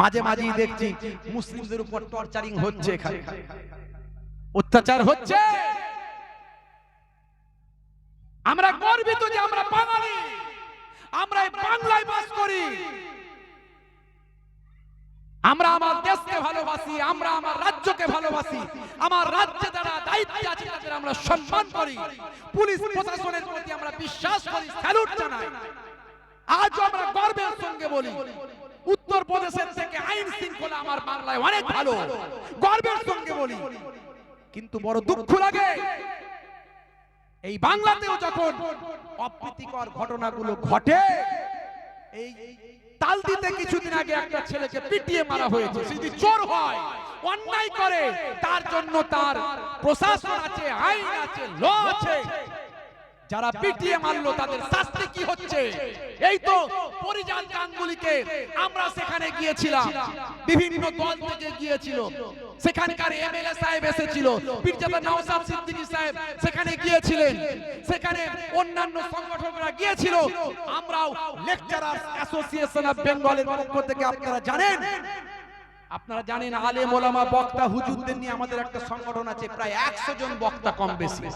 মাঝে মাঝেই দেখছি মুসলিমদের উপর টর্চারিং হচ্ছে, এখানে অত্যাচার হচ্ছে। আমরা গর্বিত যে আমরা বাঙালি, আমরা এই বাংলায় বাস করি, আমরা আমার দেশকে ভালোবাসি, আমরা আমার রাজ্যকে ভালোবাসি, আমার রাজ্যে যারা দায়িত্বে আছে তাদের আমরা সম্মান করি, পুলিশ প্রশাসনের প্রতি আমরা বিশ্বাস করি, স্যালুট জানাই। আজ আমরা গর্বের সঙ্গে বলি উত্তরপ্রদেশের থেকে আইন শৃঙ্খলা আমার বাংলায় অনেক ভালো, গর্বের সঙ্গে বলি। কিন্তু বড় দুঃখ লাগে এই বাংলাতেও যখন অপ্রীতিকর ঘটনাগুলো ঘটে, এই তালদিতে কিছুদিন আগে একটা ছেলেকে পিটিয়ে মারা হয়েছে। যদি চোর হয়, অন্যায় করে, তার জন্য তার প্রশাসন আছে, আইন আছে, ল আছে। যারা পিটিয়ে মারলো তাদের শাস্তি কি হচ্ছে? এই তো পরিজাত গাঙ্গুলিকে আমরা সেখানে গিয়েছিলাম, বিভিন্ন দল থেকে গিয়েছিল, সেখানকার এমএলএ সাহেব এসেছিল, পীরজাদা নওশাদ সিদ্দিকী সাহেব সেখানে গিয়েছিলেন, সেখানে অন্যান্য সংগঠনরা গিয়েছিল। আমরাও লেকচারার্স অ্যাসোসিয়েশন অফ বেঙ্গলের পক্ষ থেকে আপনারা জানেন আলেম ওলামা বক্তা হুজুরদের নিয়ে আমাদের একটা সংগঠন আছে, প্রায় 100 জন বক্তা কম বেশি,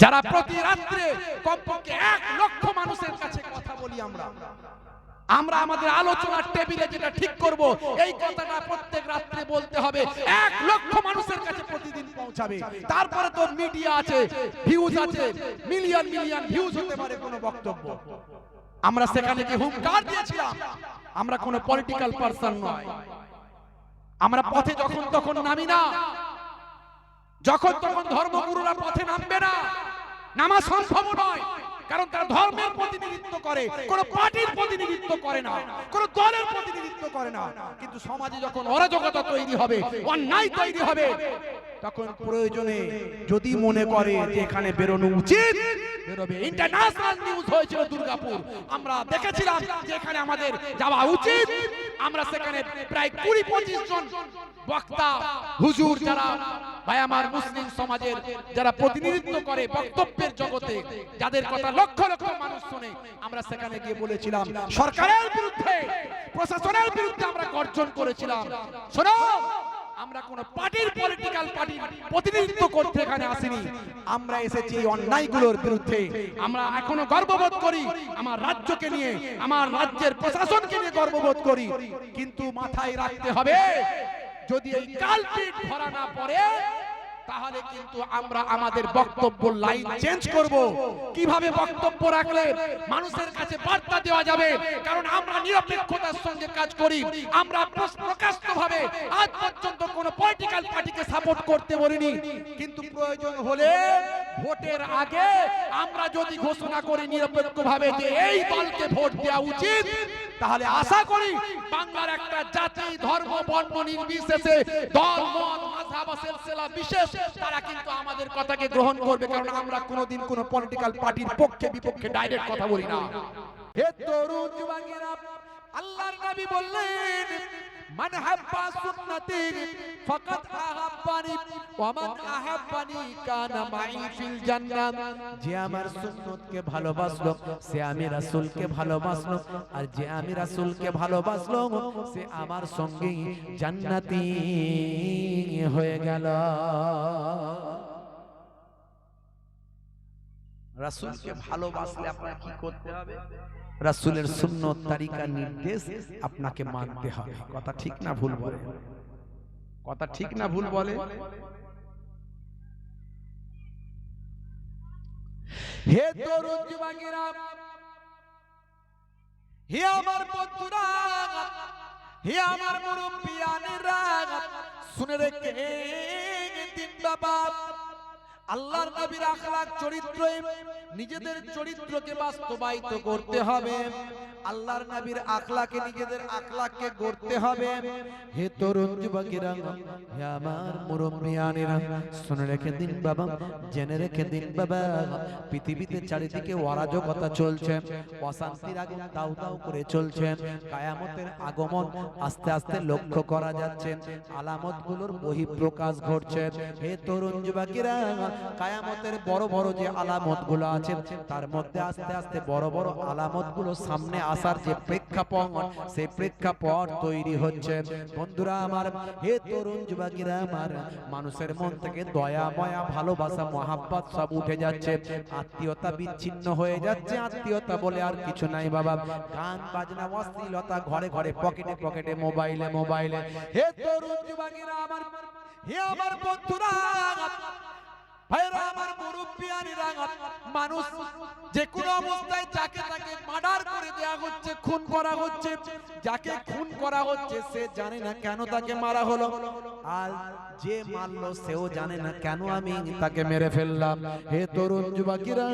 যারা প্রতি রাত্রে কমপক্ষে 1 লক্ষ মানুষের কাছে কথা বলি। আমরা আমাদের আলোচনার টেবিলে যেটা ঠিক করব, এই কথাটা প্রত্যেক রাত্রে বলতে হবে, 1 লক্ষ মানুষের কাছে প্রতিদিন পৌঁছাবে। তারপরে তো মিডিয়া আছে, ভিউজ আছে, মিলিয়ন মিলিয়ন ভিউজ হতে পারে কোনো বক্তব্য। আমরা সেখানে কি হুঙ্কার দিয়েছিলাম? আমরা কোনো পলিটিক্যাল পারসন নয়, আমরা পথে যখন তখন নামি না, যখন তখন ধর্মগুরুরা পথে নামবে না, নামা সম্ভব নয়। কারণ তারা ধর্মের প্রতিনিধিত্ব করে, কোন পার্টির প্রতিনিধিত্ব করে না, কোন দলের প্রতিনিধিত্ব করে না। কিন্তু সমাজে যখন অরাজকতা তৈরি হবে, অন্যায় তৈরি হবে, তখন প্রয়োজনে যদি মনে করে যে এখানে বেরোনো উচিত, বেরোবে। ইন্টারন্যাশনাল নিউজ হয়েছিল দুর্গাপুর, আমরা দেখেছিলাম যে এখানে আমাদের যাওয়া উচিত। আমরা সেখানে প্রায় 20-25 জন বক্তা হুজুর, যারা ভাই আমার মুসলিম সমাজের যারা প্রতিনিধিত্ব করে বক্তব্যের জগতে, যাদের কথা লক্ষ লক্ষ মানুষ শুনে, আমরা সেখানে গিয়ে বলেছিলাম সরকারের বিরুদ্ধে, প্রশাসনের বিরুদ্ধে আমরা গর্জন করেছিলাম। শোনো, আমরা কোন পার্টির পলিটিক্যাল পার্টির প্রতিনিধিত্ব করতে এখানে আসিনি, আমরা এসেছি এই অন্যায়গুলোর বিরুদ্ধে। আমরা এখনো গর্ববোধ করি আমার রাজ্যকে নিয়ে, আমার রাজ্যের প্রশাসনকে নিয়ে গর্ববোধ করি। কিন্তু মাথায় রাখতে হবে, যদি এই কালপিট ধরা না পড়ে, তাহলে কিন্তু আমরা আমাদের বক্তব্য লাইন চেঞ্জ করব। কিভাবে বক্তব্য রাখলে মানুষের কাছে বার্তা দেওয়া যাবে? কারণ আমরা নিরপেক্ষতার সঙ্গে কাজ করি, আমরা প্রকাশ্যভাবে আজ পর্যন্ত কোনো পলিটিক্যাল পার্টিকে সাপোর্ট করতে বলিনি। কিন্তু প্রয়োজন হলে ভোটের আগে আমরা যদি ঘোষণা করি নিরপেক্ষভাবে যে এই দলকে ভোট দেওয়া উচিত, তাহলে আশা করি বাংলার একটা জাতি, ধর্ম, বর্ণ নির্বিশেষে, দল, মত, মাযহাব, সিলসিলা বিশেষ, তারা কিন্তু আমাদের কথাকে গ্রহণ করবে। কারণ আমরা কোনোদিন কোনো পলিটিক্যাল পার্টির পক্ষে বিপক্ষে ডাইরেক্ট কথা বলি না। হে তরুণ যুবকেরা, আল্লাহর নবী বললেন, মান হাব্বা সুন্নতি ফাকাদ আহাব্বানি ওয়া মান আহাব্বানি কানা মাই ফিল জান্নাহ। যে আমার সুন্নতকে ভালোবাসলো সে আমি রাসূলকে ভালোবাসলো, আর যে আমি রাসূলকে ভালোবাসলো সে আমার সঙ্গেই জান্নাতি হয়ে গেল। রাসূলকে ভালোবাসলে আপনাকে কি করতে হবে? রাসূলের সুন্নত, তরিকা, নির্দেশ আপনাকে মানতে হবে। কথা ঠিক না ভুল বলে? কথা ঠিক না ভুল বলে? হে তরুণ যুবকেরা, হে আমার বন্ধুরা, হে আমার মুরব্বিয়ানেরা, শুনে রেখে দিন বাবা, আল্লাহর নবীর আখলাক চরিত্রে নিজেদের চরিত্রকে বাস্তবায়িত করতে হবে। আল্লাহর নবীর আখলাকে, নিজেদের আখলাককে গড়তে হবে। হে তরুণ যুবকেরা, হে আমার মুরব্বিয়ানেরা, শুনে রেখে দিন বাবা, জেনে রেখে দিন বাবা, পৃথিবীতে চারিদিকে অরাজকতা চলছে, অশান্তির আগুন দাউ দাউ করে চলছে, কিয়ামতের আগমন আস্তে আস্তে লক্ষ্য করা যাচ্ছে, আলামতগুলোর বহিঃপ্রকাশ ঘটছে। হে তরুণ যুবকেরা, কিয়ামতের বড় বড় যে আলামতগুলো আছে, তার মধ্যে আস্তে আস্তে বড় বড় আলামতগুলো সামনে আসার যে প্রেক্ষাপট, সেই প্রেক্ষাপট তৈরি হচ্ছে। বন্ধুরা আমার, হে তরুণ যুবকেরা আমার, মানুষের মন থেকে দয়া মায়া ভালোবাসা মহাব্বত সব উঠে যাচ্ছে, আত্মীয়তা বিচ্ছিন্ন হয়ে যাচ্ছে। আত্মীয়তা বলে আর কিছু নাই বাবা। গান বাজনা অশ্লীলতা ঘরে ঘরে, পকেটে পকেটে, মোবাইলে মোবাইলে। হে তরুণ যুবকেরা আমার, হে আমার বন্ধুরা, ভাইরা আমার, মুরব্বিয়ানিরা, মানুষ যে কোনো অবস্থায় যাকে তাকে মার্ডার করে দেয়া হচ্ছে, খুন করা হচ্ছে। যাকে খুন করা হচ্ছে সে জানে না কেন তাকে মারা হলো, আর যে মারলো সেও জানে না কেন আমি তাকে মেরে ফেললাম। হে তরুণ যুবকেরা,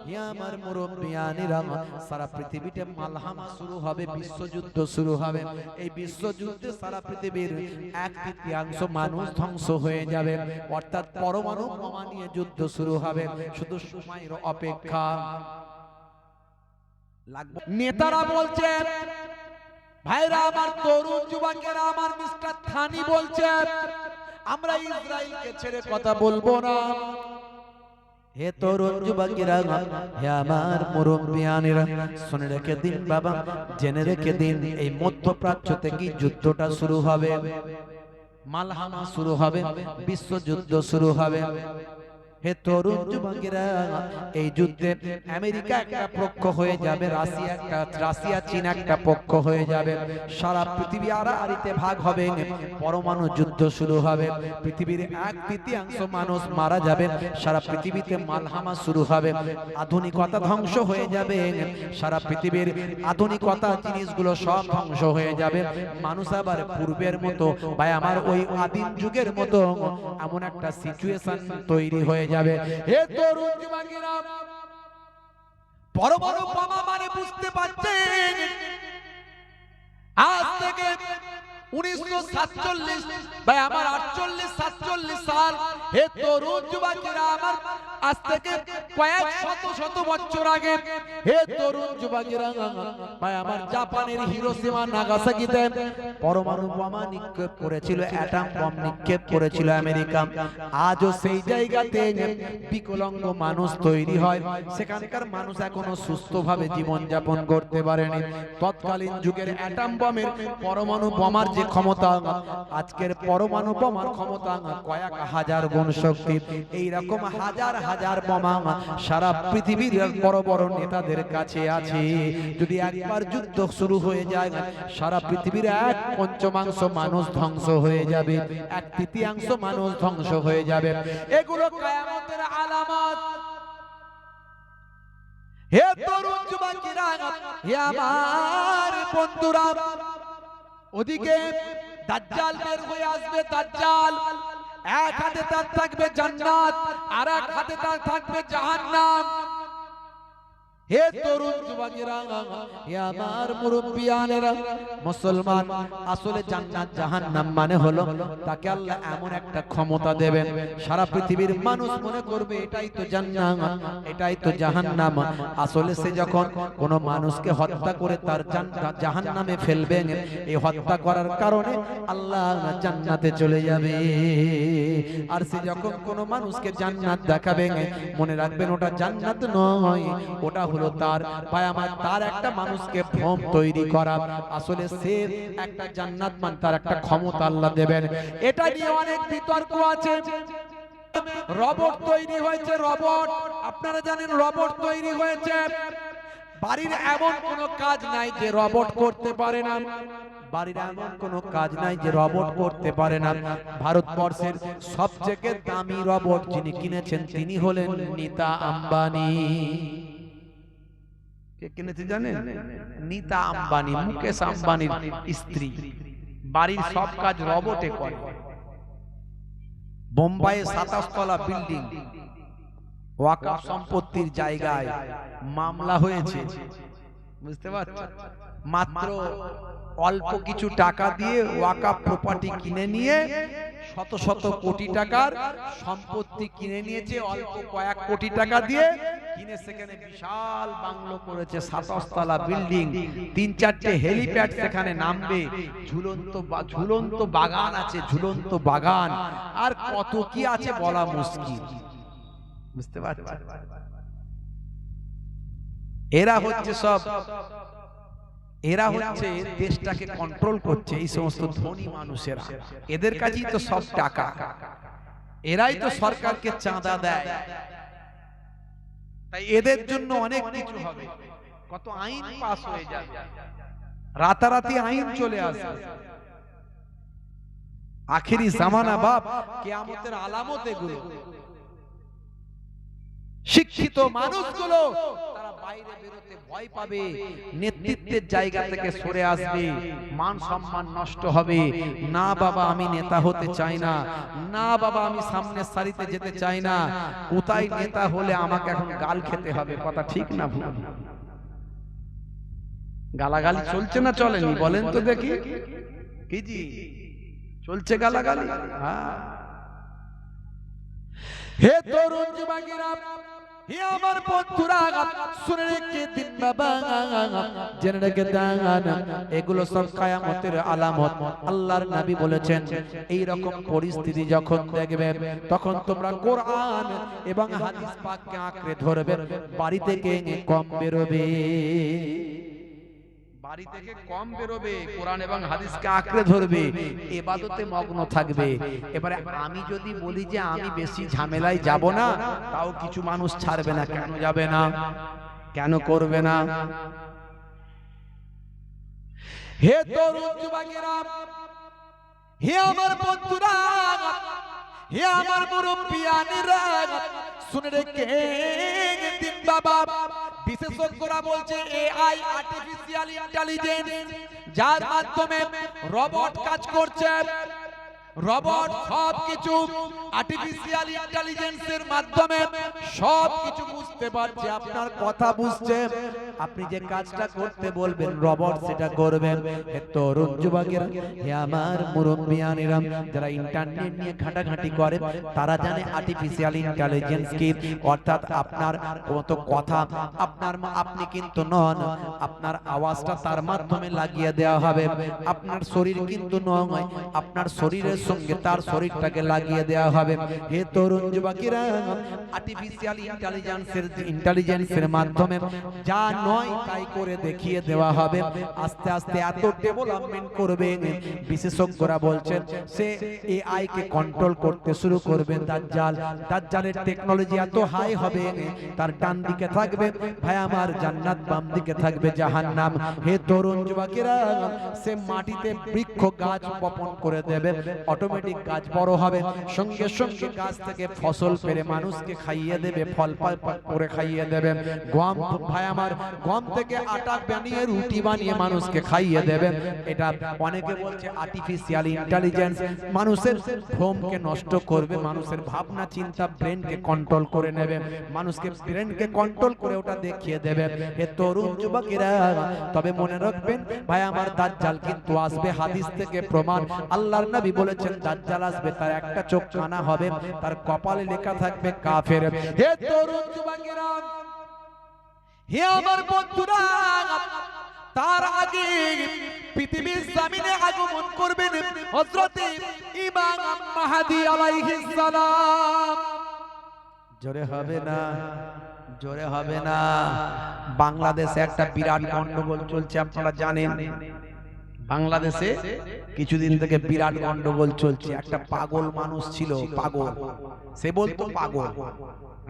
হে আমার মুরব্বিয়ানিরা, সারা পৃথিবীতে মালহামা শুরু হবে, বিশ্বযুদ্ধ শুরু হবে। এই বিশ্বযুদ্ধে সারা পৃথিবীর 1/3 মানুষ ধ্বংস হয়ে যাবে, অর্থাৎ পরমাণু বোমা নিয়ে যুদ্ধ শুরু হবে। শুধু সময়ের অপেক্ষা। নেতারা বলছে, ভাইরা আমার, তরুণ যুবকেরা আমার, মিস্টার থানি বলছে আমরা ইসরায়েলকে ছেড়ে কথা বলবো না। হে তরুণ যুবকেরা, হে আমার মুরব্বিয়ানেরা, শুনে রেখে দিন বাবা, জেনে রেখে দিন, এই মধ্যপ্রাচ্য থেকে যুদ্ধটা শুরু হবে, মালহামা শুরু হবে, বিশ্বযুদ্ধ শুরু হবে। হে তরুণ যুবকেরা, এই যুদ্ধে আমেরিকা একটা পক্ষ হয়ে যাবে, রাশিয়া চীন একটা পক্ষ হয়ে যাবে। সারা পৃথিবী আড়াআড়িতে ভাগ হবে, পরমাণু যুদ্ধ শুরু হবে। পৃথিবীর 1/3 মানুষ মারা যাবে, সারা পৃথিবীতে মালহামা শুরু হবে, আধুনিকতা ধ্বংস হয়ে যাবে, সারা পৃথিবীর আধুনিকতা জিনিসগুলো সব ধ্বংস হয়ে যাবে। মানুষ আবার পূর্বের মতো বা আমার ওই আদিম যুগের মতো এমন একটা সিচুয়েশন তৈরি হয়ে যাবে। হে তরুণ যুবকেরা, পরমাণু বোমা মানে বুঝতে পারছেন, আজ থেকে 1947 বা আমার 48-47 সাল, হে তরুণ যুবকেরা আমার, আজ থেকে কয়েক শত বছর আগে, হে তরুণ যুবকেরা ভাই আমার, জাপানের হিরোশিমা নাগাসাকিতে পরমাণু বোমা নিক্ষেপ করেছিল, অ্যাটম বম নিক্ষেপ করেছিল আমেরিকা। আজও সেই জায়গাতে বিকলাঙ্গ মানুষ তৈরি হয়, সেখানকার মানুষ এখনো সুস্থভাবে জীবন যাপন করতে পারেনি। তৎকালীন যুগের অ্যাটম বমের, পরমাণু বোমার যে ক্ষমতা, আজকের পরমাণু বোমার ক্ষমতা কয়েক হাজার গুণ শক্তি। এই রকম হাজার হাজার বোমা সারা পৃথিবীর বড় বড় নেতাদের কাছে আছে। যদি একবার যুদ্ধ শুরু হয়ে যায়, সারা পৃথিবীর 1/5 মানুষ ধ্বংস হয়ে যাবে, 1/3 মানুষ ধ্বংস হয়ে যাবে। এগুলো কিয়ামতের আলামত। হে তরুণ যুবকেরা, হে আমার বন্ধুরা, ওদিকে দাজ্জাল বের হয়ে আসবে। দাজ্জাল এক হাতে তার থাকবে জান্নাত, আর এক হাতে তার থাকবে জাহান্নাম। হে তরুণ যুবকেরা, হে আমার মুরব্বিয়ানেরা, মুসলমান, আসলে জান্নাত জাহান্নাম মানে হলো তাকে আল্লাহ এমন একটা ক্ষমতা দেবেন, সারা পৃথিবীর মানুষ মনে করবে এটাই তো জান্নাত, এটাই তো জাহান্নাম। আসলে সে যখন কোন মানুষকে হত্যা করে তার জাহান্নামে ফেলবেন, এই হত্যা করার কারণে আল্লাহ জান্নাতে চলে যাবে। আর সে যখন কোন মানুষকে জান্নাত দেখাবেন, মনে রাখবেন ওটা জান্নাত নয়, ওটা হলো তার পায়ামার, তার একটা মানুষকে ভ্রম তৈরি করা। আসলে সে একটা জান্নাত মান, তার একটা ক্ষমতা আল্লাহ দেবেন। এটা নিয়ে অনেক বিতর্ক আছে। রবট তৈরি হয়েছে, রবট, আপনারা জানেন রবট তৈরি হয়েছে। বাড়ির এমন কোনো কাজ নাই যে রবট করতে পারে না, বাড়ির এমন কোনো কাজ নাই যে রবট করতে পারে না। ভারতবর্ষের সবচেয়ে দামি রবট যিনি কিনেছেন তিনি হলেন নীতা আম্বানি। কে কিনেছে জানেন? নীতা আম্বানি, মুকেশ আম্বানির স্ত্রী। বাড়ির সব কাজ রবটে করে। বোম্বাইয়ে 27 তলা বিল্ডিং, ওয়াকফ সম্পত্তির জায়গায় মামলা হয়েছে, বুঝতে পারছেন? মাত্র অল্প কিছু টাকা দিয়ে ওয়াকফ প্রপার্টি কিনে নিয়ে শত শত কোটি টাকার সম্পত্তি কিনে নিয়েছে, অল্প কয়েক কোটি টাকা দিয়ে কিনে সেখানে বিশাল বাংলো করেছে, 27 তলা বিল্ডিং, 3-4টে হেলিপ্যাড সেখানে নামবে, ঝুলন্ত বাগান আছে, ঝুলন্ত বাগান, আর কত কি আছে বলা মুশকিল, বুঝতে পারছেন? এরা হচ্ছে সব এরা হচ্ছে দেশটাকে কন্ট্রোল করছে, এই সমস্ত ধনী মানুষেরা। এদের কাছেই তো সব টাকা, এরাই তো সরকারকে চাঁদা দেয়। তাই এদের জন্য অনেক কিছু হবে, কত আইন পাস হয়ে যাবে, রাতারাতি আইন চলে আসবে। আখেরি জামানা বাপ, কিয়ামতের আলামত এগুলো। শিক্ষিত মানুষগুলো তারা বাইরে বেরোতে ভয় পাবে, নেতৃত্বের জায়গা থেকে সরে আসবে, মান সম্মান নষ্ট হবে। না বাবা আমি নেতা হতে চাই না, না বাবা আমি সামনের সারিতে যেতে চাই না, কোথায় নেতা হলে আমাকে এখন গাল খেতে হবে। কথা ঠিক না ভুল? গালাগালি চলছে না চলেনি বলেন তো দেখি? কি জি চলছে গালাগালি? হ্যাঁ। হে তরুণ যুবকেরা, হে আমার বন্ধুরা, শুনে রেখে দিন বাবা, জেনে রেখে দেন, এগুলো সব কিয়ামতের আলামত। আল্লাহর নবী বলেছেন এই রকম পরিস্থিতি যখন দেখবে তখন তোমরা কোরআন এবং হাদিস পাককে আঁকড়ে ধরবে, বাড়ি থেকে কম বেরোবে, বাড়ি থেকে কম বেরোবে, কোরআন এবং হাদিসকে আঁকড়ে ধরবে, ইবাদতে মগ্ন থাকবে। এবারে আমি যদি বলি যে আমি বেশি ঝামেলায় যাব না, তাও কিছু মানুষ ছাড়বে না। কেন যাবে না? কেন করবে না? হে তরুণ যুবকেরা, হে আমার বন্ধুরা, হে আমার মুরব্বিয়ানেরা, শুনে রেখে দিন বাবা, বিশেষজ্ঞরা বলছে এআই, আর্টিফিশিয়াল ইন্টেলিজেন্স, যার মাধ্যমে রোবট কাজ করছে, রোবট সবকিছু আর্টিফিশিয়াল ইন্টেলিজেন্সের মাধ্যমে সবকিছু বুঝতে পারছে, আপনার কথা বুঝছে, আপনি যে কাজটা করতে বলবেন রোবট সেটা করবেন। হে তরুণ যুবকেরা, হে আমার মুরব্বিয়ানেরা, যারা ইন্টারনেট নিয়ে ঘাটাঘাটি করে তারা জানে আর্টিফিশিয়াল ইন্টেলিজেন্স কি, অর্থাৎ আপনার কত কথা, আপনি কিন্তু নন, আপনার আওয়াজটা তার মাধ্যমে লাগিয়ে দেওয়া হবে, আপনার শরীর কিন্তু নয়, আপনার শরীরের সঙ্গে তার শরীরটাকে লাগিয়ে দেওয়া হবে। হে তরুণ যুবকেরা, আর্টিফিশিয়াল ইন্টেলিজেন্সের মাধ্যমে যা নয় তাই করে দেখিয়ে দেওয়া হবে। আস্তে আস্তে এত ডেভেলপমেন্ট করবে, বিশেষজ্ঞরা বলছেন সে এআই কে কন্ট্রোল করতে শুরু করবে। দাজ্জালের টেকনোলজি এত হাই হবে, তার ডান দিকে থাকবে ভাই আমার জান্নাত, বাম দিকে থাকবে জাহান্নাম। হে তরুণ যুবকেরা, সে মাটিতে বৃক্ষ গাছ বপন করে দেবে, অটোমেটিক গাছ বড় হবে, সঙ্গে সঙ্গে গাছ থেকে ফসল পেরে মানুষকে খাইয়ে দেবে, ফল করে খাইয়ে দেবে। গম ভাই আমার, গম থেকে আটা বানিয়ে রুটি বানিয়ে মানুষকে খাইয়ে দেবে। এটা অনেকে বলছে আর্টিফিশিয়াল ইন্টেলিজেন্স মানুষের ভ্রমকে নষ্ট করবে, মানুষের ভাবনা চিন্তা ব্রেনকে কন্ট্রোল করে নেবে, মানুষকে ব্রেনকে কন্ট্রোল করে ওটা দেখিয়ে দেবে। হে তরুণ যুবকেরা, তবে মনে রাখবেন ভাই আমার, দাজ্জাল কিন্তু আসবে, হাদিস থেকে প্রমাণ। আল্লাহর নবী বলেছেন দাজ্জাল আসবে, তার একটা চোখ কানা হবে, তার কপালে লেখা থাকবে কাফের। হে তরুণ যুবকেরা, হে আমার বন্ধুরা, তার আগে পৃথিবীর জমিনে আগমন করবেন হযরত ইমাম মাহদী আলাইহিস সালাম। জোরে হবে না? জোরে হবে না? বাংলাদেশে একটা বিরাট গন্ডগোল চলছে, আপনারা জানেন। বাংলাদেশে কিছুদিন থেকে বিরাট গন্ডগোল চলছে। একটা পাগল মানুষ ছিল, পাগল, সে বলতো পাগল,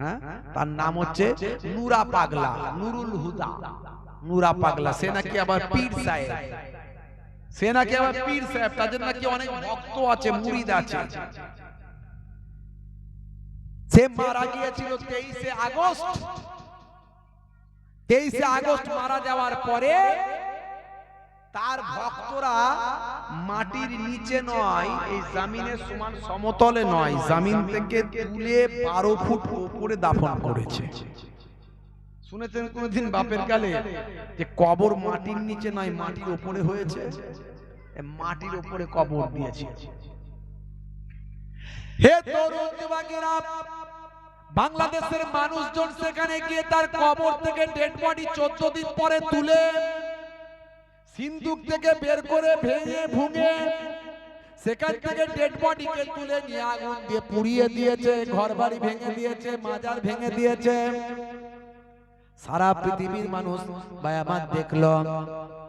হ্যাঁ, তার নাম হচ্ছে নুরা পাগলা, নুরুল হুদা, নুরা পাগলা। সে নাকি আবার পীর সাহেব, সে নাকি আবার পীর সাহেব, তাদের নাকি অনেক ভক্ত আছে, মুরিদ আছে। সে মারা গিয়েছিল 23 আগস্ট। 23 আগস্ট মারা যাওয়ার পরে তার ভক্তরা মাটির নিচে নয়, এই জমিনের সমান সমতলে নয়, জমিন থেকে তুলে 12 ফুট উপরে দাফন করেছে। শুনেছেন কোনদিন বাপের কালে যে কবর মাটির নিচে নয়, মাটির উপরে হয়েছে? মাটির উপরে কবর দিয়েছে। হে তরুণ যুবকেরা, বাংলাদেশের মানুষজন সেখানে গিয়ে তার কবর থেকে ডেড বডি 14 দিন পরে তুলে সিন্দুক থেকে বের করে ভেঙে ভুঙে সেখান থেকে ডেড বডিকে তুলে নিয়ে আগুন দিয়ে পুড়িয়ে দিয়েছে, ঘর বাড়ি ভেঙে দিয়েছে, মাজার ভেঙে দিয়েছে। সারা পৃথিবীর মানুষ ভাই আমার দেখলো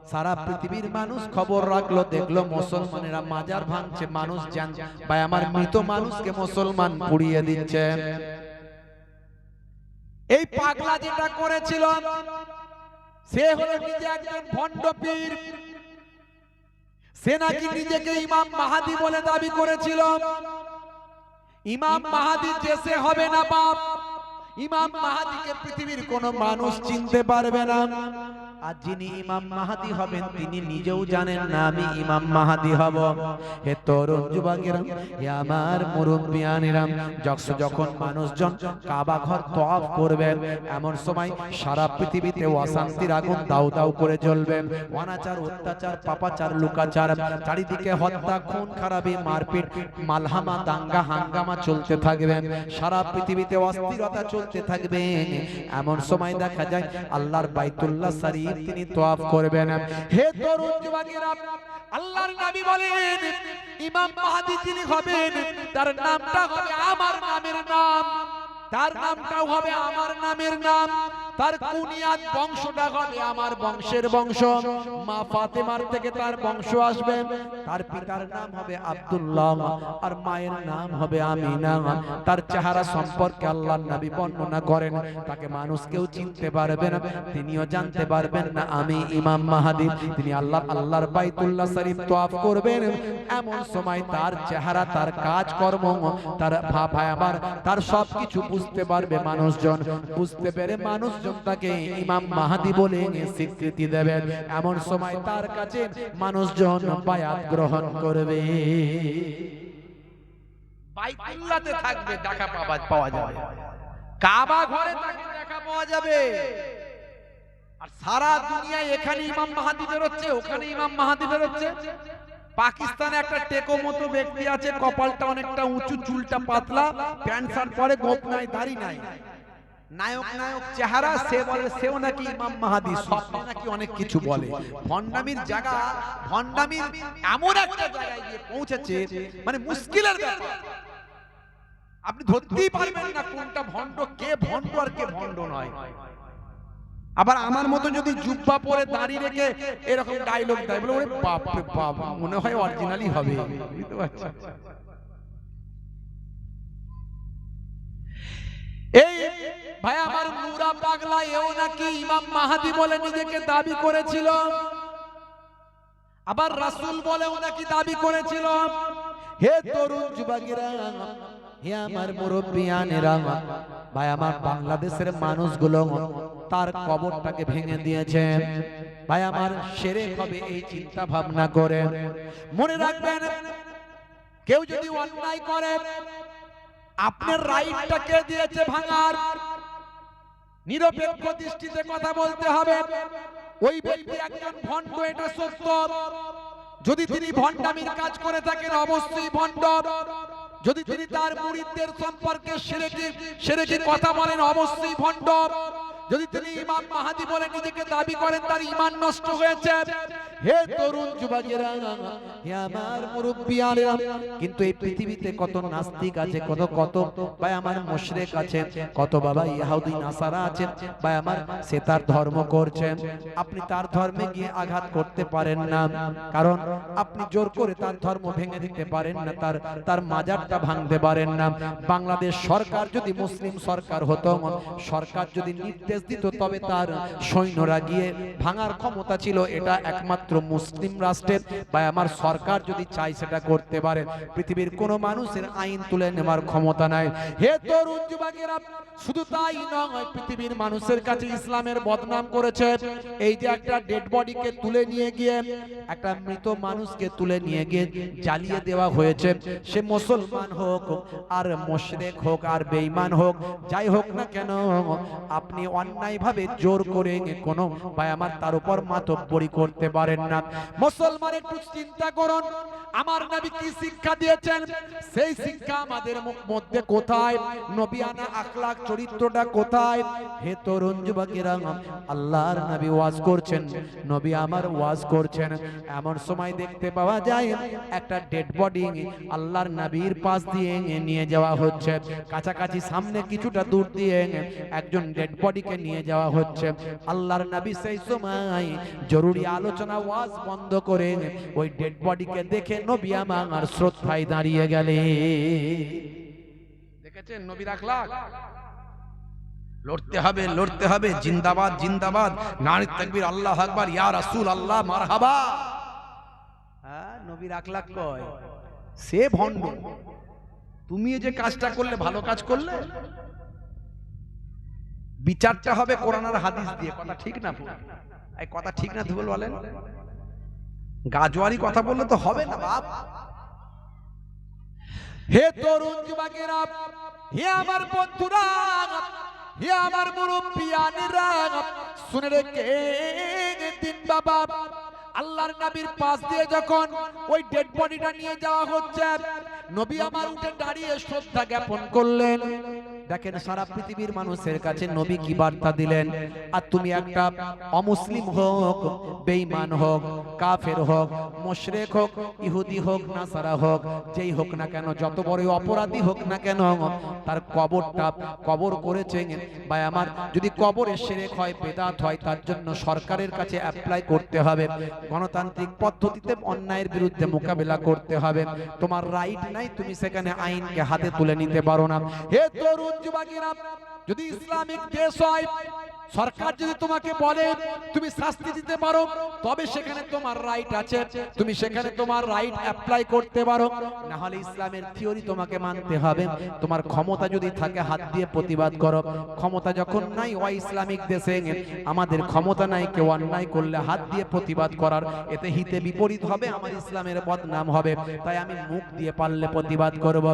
সারা পৃথিবীর মানুষ খবর রাখলো, দেখলো মুসলমানেরা মাজার ভাঙছে, মানুষ জান ভাই আমার মৃত মানুষকে মুসলমান পুড়িয়ে দিচ্ছে। এই পাগলা যেটা করেছিল সে হলো নিজে একজন ভণ্ড পীর। সে নাকি নিজেকে ইমাম মাহাদি বলে দাবি করেছিল। ইমাম মাহাদি যে সে হবে না বাপ, ইমাম মাহাদিকে পৃথিবীর কোন মানুষ চিনতে পারবে না। আর যিনি ইমাম মাহাদি হবেন তিনি নিজেও জানেন না আমি ইমাম মাহাদি হব। হে তরুণ যুবকেরা, হে আমার মুরব্বিয়ানেরা, যখন মানুষজন কাবা ঘর তওয়াফ করবেন এমন সময় সারা পৃথিবীতে অশান্তির আগুন দাউ দাউ করে জ্বলবে। অনাচার, অত্যাচার, পাপাচার, লুকাচার, চারিদিকে হত্যা, খুন খারাপি, মারপিট, মালহামা, দাঙ্গা হাঙ্গামা চলতে থাকবে। সারা পৃথিবীতে অস্থিরতা চলতে থাকবে। এমন সময় দেখা যায় আল্লাহর বাইতুল্লাহ শরীফ তিনি তওয়াফ করবেন। হে তরুণ যুবকেরা, আল্লাহর নবী বলেন ইমাম মাহদি যিনি হবেন তার নামটা হবে আমার নামের নাম, তার নামটাও হবে আমার নামের নাম, তার কুনিয়াত বংশটা হবে আমার বংশের বংশ। মা ফাতেমার থেকে তার বংশ আসবে। তার পিতার নাম হবে আব্দুল্লাহ আর মায়ের নাম হবে আমিনা। তার চেহারা সম্পর্কে আল্লাহর নবী বর্ণনা করেন তাকে মানুষ কেউ চিনতে পারবে না, তিনিও জানতে পারবেন না আমি ইমাম মাহাদি। তিনি আল্লাহর বাইতুল্লাহ শরীফ তওয়াফ করবেন। এমন সময় তার চেহারা, তার কাজকর্ম, তার ভাই আমার তার সবকিছু বুঝতে পারবে মানুষজন। বুঝতে পেরে মানুষজন তাকে ইমাম মাহাদি বলে স্বীকৃতি দেবে। এমন সময় তার কাছে মানুষজন বায়াত গ্রহণ করবে। বাইতুল্লাহতে থাকবে, দেখা পাওয়া যাবে, কাবা ঘরে তাকে দেখা পাওয়া যাবে। আর সারা দুনিয়ায় এখানে ইমাম মাহাদি বেরোচ্ছে, ওখানে ইমাম মাহাদি বেরোচ্ছে। পাকিস্তানে একটা টেকো মতো ব্যক্তি আছে, কপালটা অনেকটা উঁচু, চুলটা পাতলা, প্যান্ট শার্ট পরে, গোপ নাই, দাড়ি নাই, নায়ক নায়ক চেহারা। সে বলে সেও নাকি ইমাম মাহাদি, স্বপ্নে নাকি অনেক কিছু বলে। ভণ্ডামির জায়গা, ভণ্ডামির এমন একটা জায়গায় গিয়ে পৌঁছেছে মানে মুশকিলের ব্যাপার। আপনি ধরতেই পারবেন না কোনটা ভণ্ড, কে ভণ্ড আর কে ভণ্ড নয়। আবার আমার মতো যদি জুব্বা পরে দাঁড়িয়ে রেখে এরকম ডায়লগ দেয়, বলে ওরে বাপ রে বাপ, মনে হয় অরিজিনালি হবে। বুঝতে পারছেন? এই ভাই আমার মুরা পাগলা এও নাকি ইমাম মাহাদি বলে নিজেকে দাবি করেছিল। আবার রাসূল বলেও নাকি দাবি করেছিল। হে তরুণ যুবকেরা, হে আমার মুরব্বিয়ানেরা, ভাই আমার বাংলাদেশের মানুষগুলো তার কবরটাকে ভেঙে দিয়েছে। ভাই আমার শিরক হবে এই চিন্তা ভাবনা করে। মনে রাখবেন, কেউ যদি অন্যায় করে আপনার রাইটটা কে দিয়েছে ভাঙার? নিরপেক্ষ দৃষ্টিতে কথা বলতে হবে। ওই ব্যক্তি একজন ভণ্ড, এটা সত্য। যদি তিনি ভণ্ডামির কাজ করে থাকেন অবশ্যই ভণ্ড। যদি তিনি তার মুরিদদের সম্পর্কে শিরকি কথা বলেন অবশ্যই ভণ্ড। যদি তিনি ইমাম মাহাদি বলে নিজেকে দাবি করেন তার ঈমান নষ্ট হয়েছে। হে তরুণ যুবকেরা, হে আমার মুরব্বিয়ানেরা, কিন্তু এই পৃথিবীতে কত নাস্তিক আছে, কত ভাই আমার মুশরিক আছে, কত বাবা ইহুদি নাসারা আছে, ভাই আমার সে তার ধর্ম করছেন। আপনি তার ধর্মে গিয়ে আঘাত করতে পারেন না, কারণ আপনি জোর করে তার ধর্ম ভেঙে দিতে পারেন না, তার মাজারটা ভাঙতে পারেন না। বাংলাদেশ সরকার যদি মুসলিম সরকার হতো, সরকার যদি নির্দেশ দিত, তবে তার সৈন্যরা গিয়ে ভাঙার ক্ষমতা ছিল। এটা একমাত্র মুসলিম রাষ্ট্রের বা আমার সরকার যদি চাই সেটা করতে পারে। পৃথিবীর কোন মানুষের আইন তুলে নেওয়ার ক্ষমতা নাই। হে তরুণ যুবকেরা, শুধু তাই নয়, পৃথিবীর মানুষের কাছে ইসলামের বদনাম করেছে। এই যে একটা ডেড বডিকে তুলে নিয়ে গিয়ে, একটা মৃত মানুষকে তুলে নিয়ে গিয়ে জ্বালিয়ে দেওয়া হয়েছে। সে মুসলমান হোক আর মুশরিক হোক আর বেঈমান হোক, যাই হোক না কেন, আপনি অন্যায়ভাবে জোর করে কোনো ভাই আমার তার উপর মাতব্বরি করতে পারেন না। মুসলমান একটু চিন্তা করুন, আমার নবী কি শিক্ষা দিয়েছেন? সেই শিক্ষা আমাদের মধ্যে কোথায়? নবিয়ানা আখলাক, চরিত্রটা কোথায়? হে তরুণ যুবকেরা, আল্লাহর নবী ওয়াজ করছেন, নবী আমার ওয়াজ করছেন। এমন সময় দেখতে পাওয়া যায় একটা ডেড বডি আল্লাহর নবীর পাশ দিয়ে নিয়ে যাওয়া হচ্ছে। কাছাকাছি সামনে কিছুটা দূর দিয়ে একজন ডেড বডিকে বডিকে নিয়ে যাওয়া হচ্ছে। আল্লাহর নবী সেই সময় জরুরি আলোচনা ওয়াজ বন্ধ করে ওই ডেড বডিকে দেখে নবী আমার শ্রদ্ধায় দাঁড়িয়ে গেলেন। দেখেছেন নবীর আখলাক? লড়তে হবে, লড়তে হবে, জিন্দাবাদ জিন্দাবাদ, নারী তাকবীর, আল্লাহু আকবার, ইয়া রাসূল আল্লাহ মারহাবা। হ্যাঁ, নবীর আখলাক কয় সে ভণ্ড। তুমি এই যে কাজটা করলে ভালো কাজ করলে, বিচারটা হবে কোরআন আর হাদিস দিয়ে। কথা ঠিক না? এই কথা ঠিক না? ধুবল বলেন, গাজওয়ারি কথা বললে তো হবে না বাপ। হে তরুণ যুবকেরা, হে আমার বন্ধুরা, হে আমার মুরব্বিয়ানেরা, শুনে রেখে দিন বাবা, আল্লাহর নবীর পাশ দিয়ে যখন ওই ডেড বডিটা নিয়ে যাওয়া হচ্ছে, নবী আমার উঠে দাঁড়িয়ে শ্রদ্ধা জ্ঞাপন করলেন। দেখেন সারা পৃথিবীর মানুষের কাছে নবী কি বার্তা দিলেন। আর তুমি একটা অমুসলিম হোক, বেঈমান হোক, কাফের হোক, মুশরিক হোক, ইহুদি হোক, নাসারা হোক, যেই হোক না কেন, যত বড় অপরাধী হোক না কেন, তার কবরটা কবর করেছেন বা আমার যদি কবরে শিরক হয়, বেদাত হয়, তার জন্য সরকারের কাছে অ্যাপ্লাই করতে হবে। গণতান্ত্রিক পদ্ধতিতে অন্যায়ের বিরুদ্ধে মোকাবেলা করতে হবে। তোমার রাইট নাই, তুমি সেখানে আইনকে হাতে তুলে নিতে পারো না। হে তরুণ যুবকেরা, যদি ইসলামিক দেশ হয়, সরকার যদি তোমাকে বলে তুমি শাস্তি দিতে পারো, তবে সেখানে তোমার রাইট আছে, তুমি সেখানে তোমার রাইট অ্যাপ্লাই করতে পারো। না হলে ইসলামের থিওরি তোমাকে মানতে হবে। তোমার ক্ষমতা যদি থাকে হাত দিয়ে প্রতিবাদ করো, ক্ষমতা যখন নাই, ওই ইসলামিক দেশে আমাদের ক্ষমতা নাই, কেউ অন্যায় করলে হাত দিয়ে প্রতিবাদ করার, এতে হিতে বিপরীত হবে, আমার ইসলামের বদনাম হবে। তাই আমি মুখ দিয়ে পারলে প্রতিবাদ করব।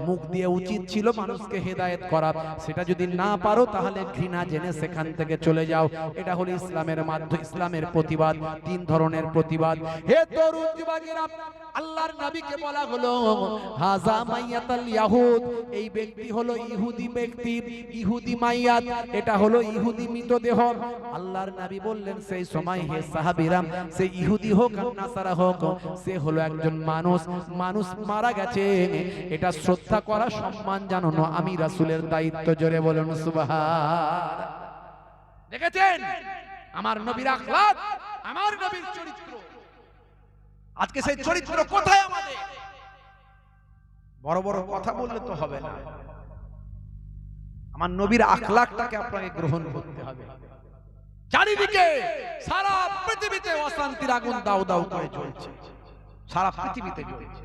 মুখ দিয়ে উচিত ছিল মানুষকে হেদায়েত করা, সেটা যদি না পারো তাহলে ঘৃণা জেনে সেখান থেকে চলে যাও। এটা হলো ইসলামের মাধ্যম, ইসলামের প্রতিবাদ। তিন ধরনের প্রতিবাদ। হে তরুণ যুবকেরা, আল্লাহর নবীকে বলা হলো হাজা মাইয়াতাল ইয়াহুদ, এই ব্যক্তি হলো ইহুদি ব্যক্তি, ইহুদি মাইয়াত, এটা হলো ইহুদি মৃতদেহ। আল্লাহর নবী বললেন সেই সময়, হে সাহাবীরা, সে ইহুদি হোক আর নাসারা হোক, সে হলো একজন মানুষ, মানুষ মারা গেছে, এটা শ্রদ্ধা করা, সম্মান জানানো আমি রাসূলের দায়িত্ব। জোরে বলুন সুবহান। দেখেছেন আমার নবীর আখলাক, আমার নবীর চরিত্র। আজকে সেই চরিত্র কোথায় আমাদের? বড় বড় কথা বললে তো হবে না, আমার নবীর আখলাকটাকে আপনাকে গ্রহণ করতে হবে। চারিদিকে সারা পৃথিবীতে অশান্তির আগুন দাউ দাউ করে জ্বলছে, সারা পৃথিবীতে জ্বলছে।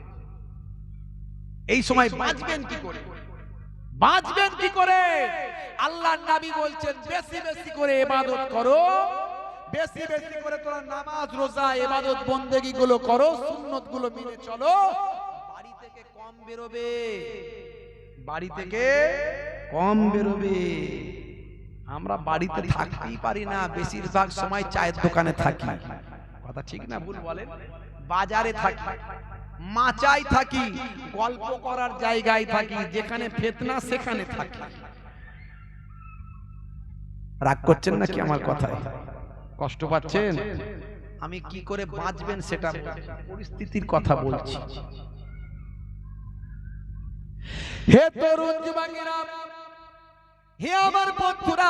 এই সময় বাঁচবেন কি করে? বাঁচবেন কি করে? আল্লাহর নবী বলছেন বেশি বেশি করে ইবাদত করো, বেশি বেশি করে তোমরা নামাজ, রোজা, ইবাদত, বন্দেগী গুলো করো, সুন্নত গুলো মেনে চলো। বাড়ি থেকে কম বেরোবে, বাড়ি থেকে কম বেরোবে। আমরা বাড়িতে থাকতেই পারি না, বেশিরভাগ সময় চায়ের দোকানে থাকি। কথা ঠিক না ভুল বলেন? বাজারে থাকি, মাচাই থাকি, গল্প করার জায়গায় থাকি, যেখানে ফিতনা সেখানে থাকি। রাগ করছেন নাকি আমার কথায়? কষ্ট পাচ্ছেন? আমি কি করে বাঁচবেন সেটা পরিস্থিতির কথা বলছি। হে তরুণ যুবকেরা, হে আমার বন্ধুরা,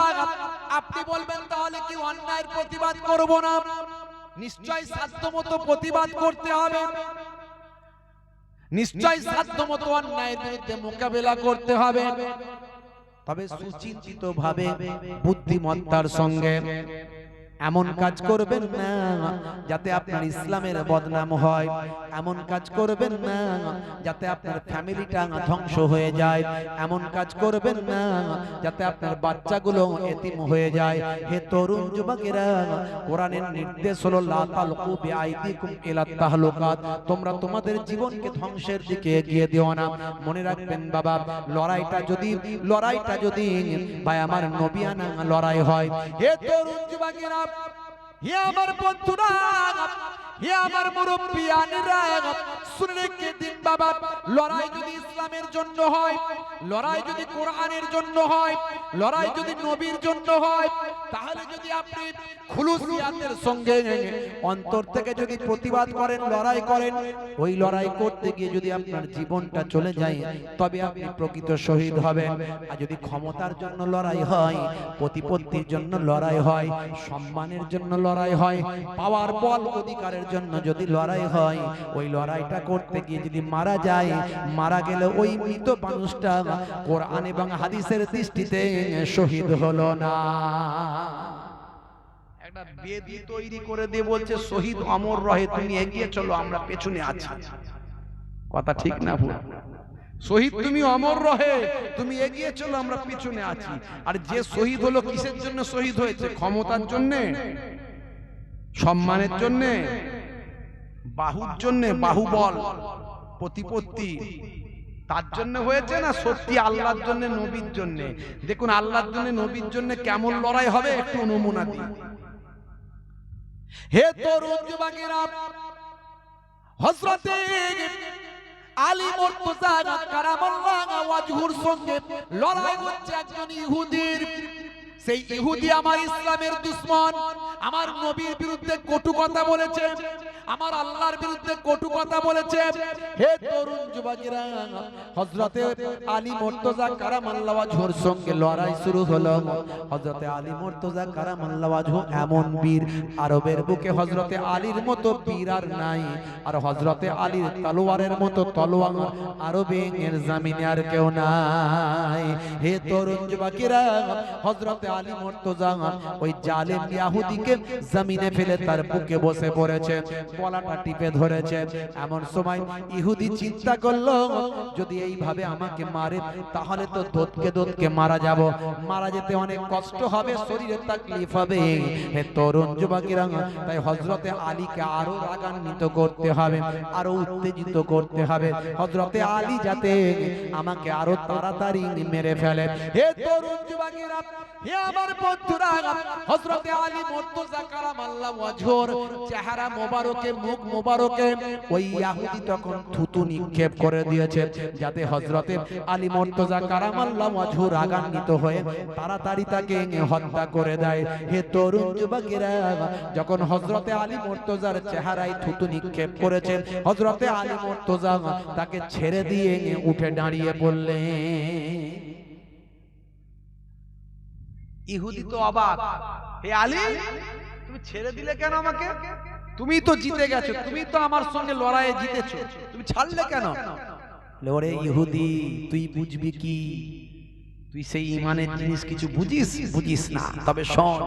আপনি বলবেন তাহলে কি অন্যায়ের প্রতিবাদ করব না? নিশ্চয়ই সাধ্যমতো প্রতিবাদ করতে হবে, নিশ্চয়ই সাধ্যমতো অন্যায়ের বিরুদ্ধে মোকাবেলা করতে হবে। তবে সুচিন্তিত ভাবে, বুদ্ধিমত্তার সঙ্গে এমন কাজ করবেন না যাতে আপনার ইসলামের বদনাম হয়, এমন কাজ করবেন না যাতে আপনার ফ্যামিলিটা ধ্বংস হয়ে যায়, এমন কাজ করবেন না যাতে আপনার বাচ্চাগুলো এতিম হয়ে যায়। হে তরুণ যুবকেরা, কোরআনের নির্দেশ হলো লা তালকু বিআইদিকুম ইলা তাহলুকাত, তোমরা তোমাদের জীবনকে ধ্বংসের দিকে এগিয়ে দিও না। মনে রাখবেন বাবা, লড়াইটা যদি ভাই আমার নবিয়ানা লড়াই হয়। হে তরুণ যুবকেরা, হে আমার বন্ধুরা, হে আমার মুরব্বিয়ানেরা, শুনে রেখে দিন বাবা, লড়াই যদি ইসলামের জন্য হয়, লড়াই যদি কোরআনের জন্য হয়, লড়াই যদি নবীর জন্য হয়, তাহলে যদি আপনি খুলুসিয়াতের সঙ্গে অন্তর থেকে যদি প্রতিবাদ করেন, লড়াই করেন, ওই লড়াই করতে গিয়ে যদি আপনার জীবনটা চলে যায়, তবে আপনি প্রকৃত শহীদ হবেন। আর যদি ক্ষমতার জন্য লড়াই হয়, প্রতিপত্তির জন্য লড়াই হয়, সম্মানের জন্য লড়াই হয়, পাওয়ার বল অধিকারের জন্য যদি লড়াই হয়, ওই লড়াইটা করতে গিয়ে যদি মারা যায়, মারা গেলে ওই মৃত মানুষটা কোরআন এবং হাদিসের দৃষ্টিতে শহীদ হলো না। একটা বেদি তৈরি করে দিয়ে বলছে শহীদ অমর রহে, তুমি এগিয়ে চলো, আমরা পেছনে আছি। কথা ঠিক না ভুল? শহীদ তুমি অমর রহে, তুমি এগিয়ে চলো, আমরা পিছনে আছি। আর যে শহীদ হলো কিসের জন্য শহীদ হয়েছে? ক্ষমতার জন্য, সম্মানের জন্য, বাহুর জন্য, বাহুবল, প্রতিপত্তি, তার জন্য হয়েছে না সত্যি আল্লাহর জন্য, নবীর জন্য? দেখুন আল্লাহর জন্য, নবীর জন্য কেমন লড়াই হবে একটু নমুনা দিই। হে তরুণ যুবকেরা, হযরতে আলী মুর্তজা কারামাল্লাহু ওয়াজহুর সঙ্গে লড়াই হচ্ছে একজন ইহুদির। সেই ইহুদি আমার ইসলামের দুশমন, আমার নবীর বিরুদ্ধে কটু কথা বলেছে, আমার আল্লাহর বিরুদ্ধে কটু কথা বলেছে। হে তরুণ যুবকেরা, হযরতে আলী মুর্তজা কারামাল্লাহু ওয়াজহুর সঙ্গে লড়াই শুরু হলো। হযরতে আলী মুর্তজা কারামাল্লাহু ওয়াজহু এমন বীর, আরবের বুকে হযরতে আলীর মতো বীর আর নাই। আর হযরতে আলীর তলোয়ারের মতো তলোয়ার আরবের জমিনে আর কেউ নাই। হে তরুণ যুবকেরা, হযরতে আলী মুর্তজা ওই জালেম ইহুদিকে জমিনে ফেলে তার বুকে বসে পড়েছে, গলাটা টিপে ধরেছে। এমন সময় ইহুদি চিন্তা করলো, যদি এইভাবে আমাকে মারে তাহলে তো দোদকে দোদকে মারা যাব, মারা যেতে অনেক কষ্ট হবে, শরীরে তাকলিফ হবে। হে তরুণ যুবকেরা, তাই হযরতে আলীকে আরো রাগান্বিত করতে হবে, আরো উত্তেজিত করতে হবে, হযরতে আলী যাতে আমাকে আরো তাড়াতাড়ি মেরে ফেলে। হে তরুণ যুবকেরা, হে আমার বন্ধুরা, হযরতে আলী মুর্তজা কারামাল্লাহু ওয়াজহুর চেহারা মোবারকে, মুখ মোবারকে ওই ইহুদি তখন থুতু নিক্ষেপ করে দিয়েছে, যাতে হযরতে আলী মুর্তজা কারামাল্লাহু ওয়াজহু রাগান্বিত হয়ে তাড়াতাড়ি তাকে হত্যা করে দেয়। হে তরুণ যুবকেরা, যখন হযরতে আলী মুর্তজার চেহারায় থুতু নিক্ষেপ করেছে, হযরতে আলী মুর্তজা তাকে ছেড়ে দিয়ে উঠে দাঁড়িয়ে পড়লেন। ইহুদি তো অবাক, হে আলী, তুমি ছেড়ে দিলে কেন আমাকে? তুমি তো জিতে গেছো, তুমি তো আমার সঙ্গে লড়াইয়ে জিতেছো, তুমি ছাড়লে কেন? ওরে ইহুদি, তুই বুঝবি কি? তুই সেই ঈমানের জিনিস কিছু বুঝিস না। তবে শোন,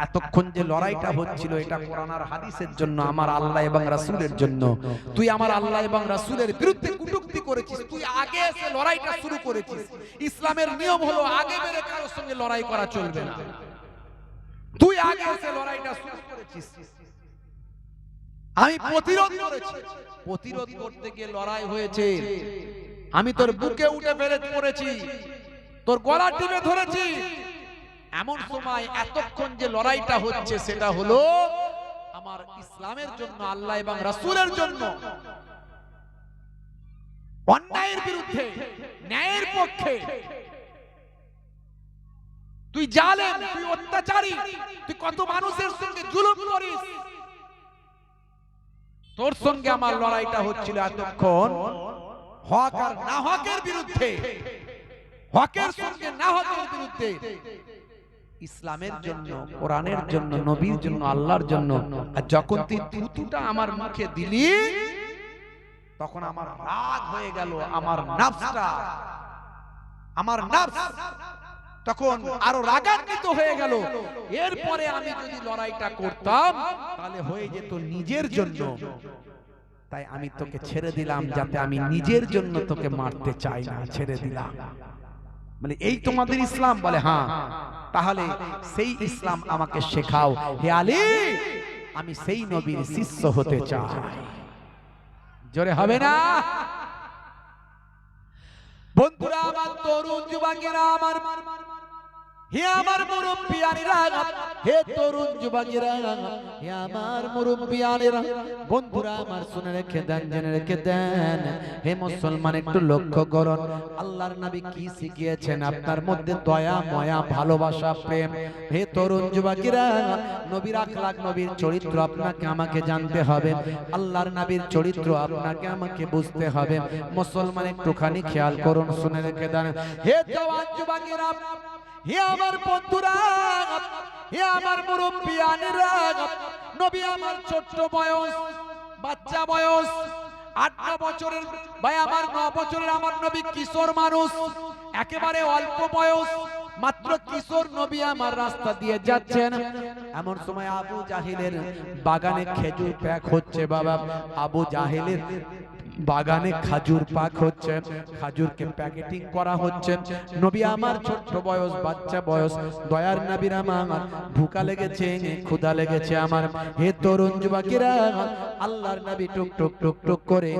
এতক্ষণ যে লড়াইটা হচ্ছিল এটা কোরআন আর হাদিসের জন্য, আমার আল্লাহ এবং রাসূলের জন্য। তুই আমার আল্লাহ এবং রাসূলের বিরুদ্ধে কটূক্তি করেছিস, তুই আগে এসে লড়াইটা শুরু করেছিস। ইসলামের নিয়ম হলো আগে বেরে কারোর সঙ্গে লড়াই করা চলবে না। তুই আগে এসে লড়াইটা শুরু করেছিস, আমি প্রতিরোধ করেছি। প্রতিরোধ করতে গিয়ে লড়াই হয়েছে, আমি তোর বুকে উঠে পড়েছি, তোর গলা টিপে ধরেছি। এমন সময় এতক্ষণ যে লড়াইটা হচ্ছে সেটা হলো আমার ইসলামের জন্য, আল্লাহ এবং রাসূলের জন্য, অন্যায়ের বিরুদ্ধে, ন্যায়ের পক্ষে। তুই জালেম, তুই অত্যাচারী, তুই কত মানুষের সঙ্গে জুলুম করিস, তোর সঙ্গে আমার লড়াইটা হচ্ছিল এতক্ষণ হক আর না হকের বিরুদ্ধে, হকের সঙ্গে না হকের বিরুদ্ধে, ইসলামের জন্য, কোরআনের জন্য, নবীর জন্য, আল্লাহর জন্য। আর যখন তুই থুতুটা আমার মুখে দিলি, তখন আমার রাগ হয়ে গেল, আমার নফসটা, আমার নফস তখন আরো রাগান্বিত হয়ে গেল। এরপরে আমি যদি লড়াইটা করতাম তাহলে হয়ে যেত নিজের জন্য, তাই আমি তোকে ছেড়ে দিলাম, যাতে আমি নিজের জন্য তোকে মারতে চাই না, ছেড়ে দিলাম। মানে এই তোমাদের ইসলাম? বলে হ্যাঁ। তাহলে সেই ইসলাম আমাকে শেখাও হে আলী, আমি সেই নবীর শিষ্য হতে চাই। জোরে হবে না? বন্ধুরা আমার, তরুণ যুবকেরা আমার, হে আমার মুরব্বিয়ানেরা, হে তরুণ যুবকেরা, হে আমার মুরব্বিয়ানেরা, বন্ধুরা আমার শুনে রেখে দেন, জেনে রেখে দেন। হে মুসলমান একটু লক্ষ্য করুন, আল্লাহর নবী কি শিখিয়েছেন আপনার মধ্যে দয়া, মায়া, ভালোবাসা, প্রেম। হে তরুণ যুবকেরা, নবীর আখলাক, নবীর চরিত্র আপনাকে আমাকে জানতে হবে, আল্লাহর নবীর চরিত্র আপনাকে আমাকে বুঝতে হবে। মুসলমান একটুখানি খেয়াল করুন, শুনে রেখে দেন। হে জওয়ান যুবকেরা, হে আমার বন্ধুরা, হে আমার মুরব্বিয়ানেরা, নবী আমার ছোট্ট বয়স, বাচ্চা বয়স, 8 বছরের ভাই আমার 9 বছরের আমার নবী কিশোর মানুষ, একেবারে অল্প বয়স, মাত্র কিশোর নবী আমার রাস্তা দিয়ে যাচ্ছেন। এমন সময় আবু জাহিলের বাগানে খেজুর প্যাক হচ্ছে। বাবা, আবু জাহিলের বাগানে খাজুর পাক হচ্ছে, খাজুরকে প্যাকেটিং করা হচ্ছে। নবী আমার ছোট্ট বয়স, বাচ্চা বয়স, দয়ার নবীর আমার ভুকা লেগেছে, ক্ষুধা লেগেছে আমার। হে তরুণ যুবকেরা, আল্লাহর নবী টুক টুক টুক টুক করে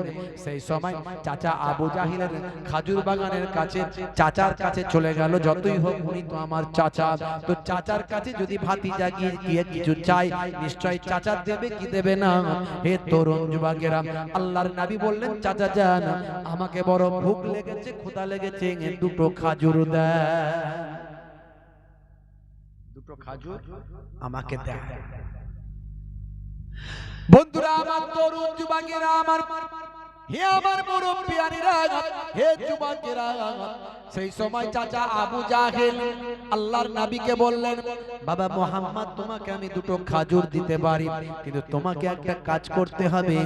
সেই সময় চাচা আবু জাহিলের খাজুর বাগানের কাছে, চাচার কাছে চলে গেল। যতই হোক উনি তো আমার চাচা, তো চাচার কাছে যদি ভাতিজা গিয়ে কিছু চাই, নিশ্চয় চাচা দেবে কি দেবে না। হে তরুণ যুবকেরা, আল্লাহর নবী বললেন, চাচা যান, আমাকে বড় ভুক লেগেছে, ক্ষুধা লেগেছে, দুটো খাজুর দেন, দুটো খাজুর আমাকে দেন। বন্ধুরা আমার, তরুণ যুবকেরা আমার, হে আমার মুরব্বিয়ানেরা, হে যুবকেরা, সেই সময় চাচা আবু জাহেল আল্লাহর নবীকে বললেন, বাবা মুহাম্মদ, তোমাকে আমি দুটো খাজুর দিতে পারি, কিন্তু তোমাকে একটা কাজ করতে হবে।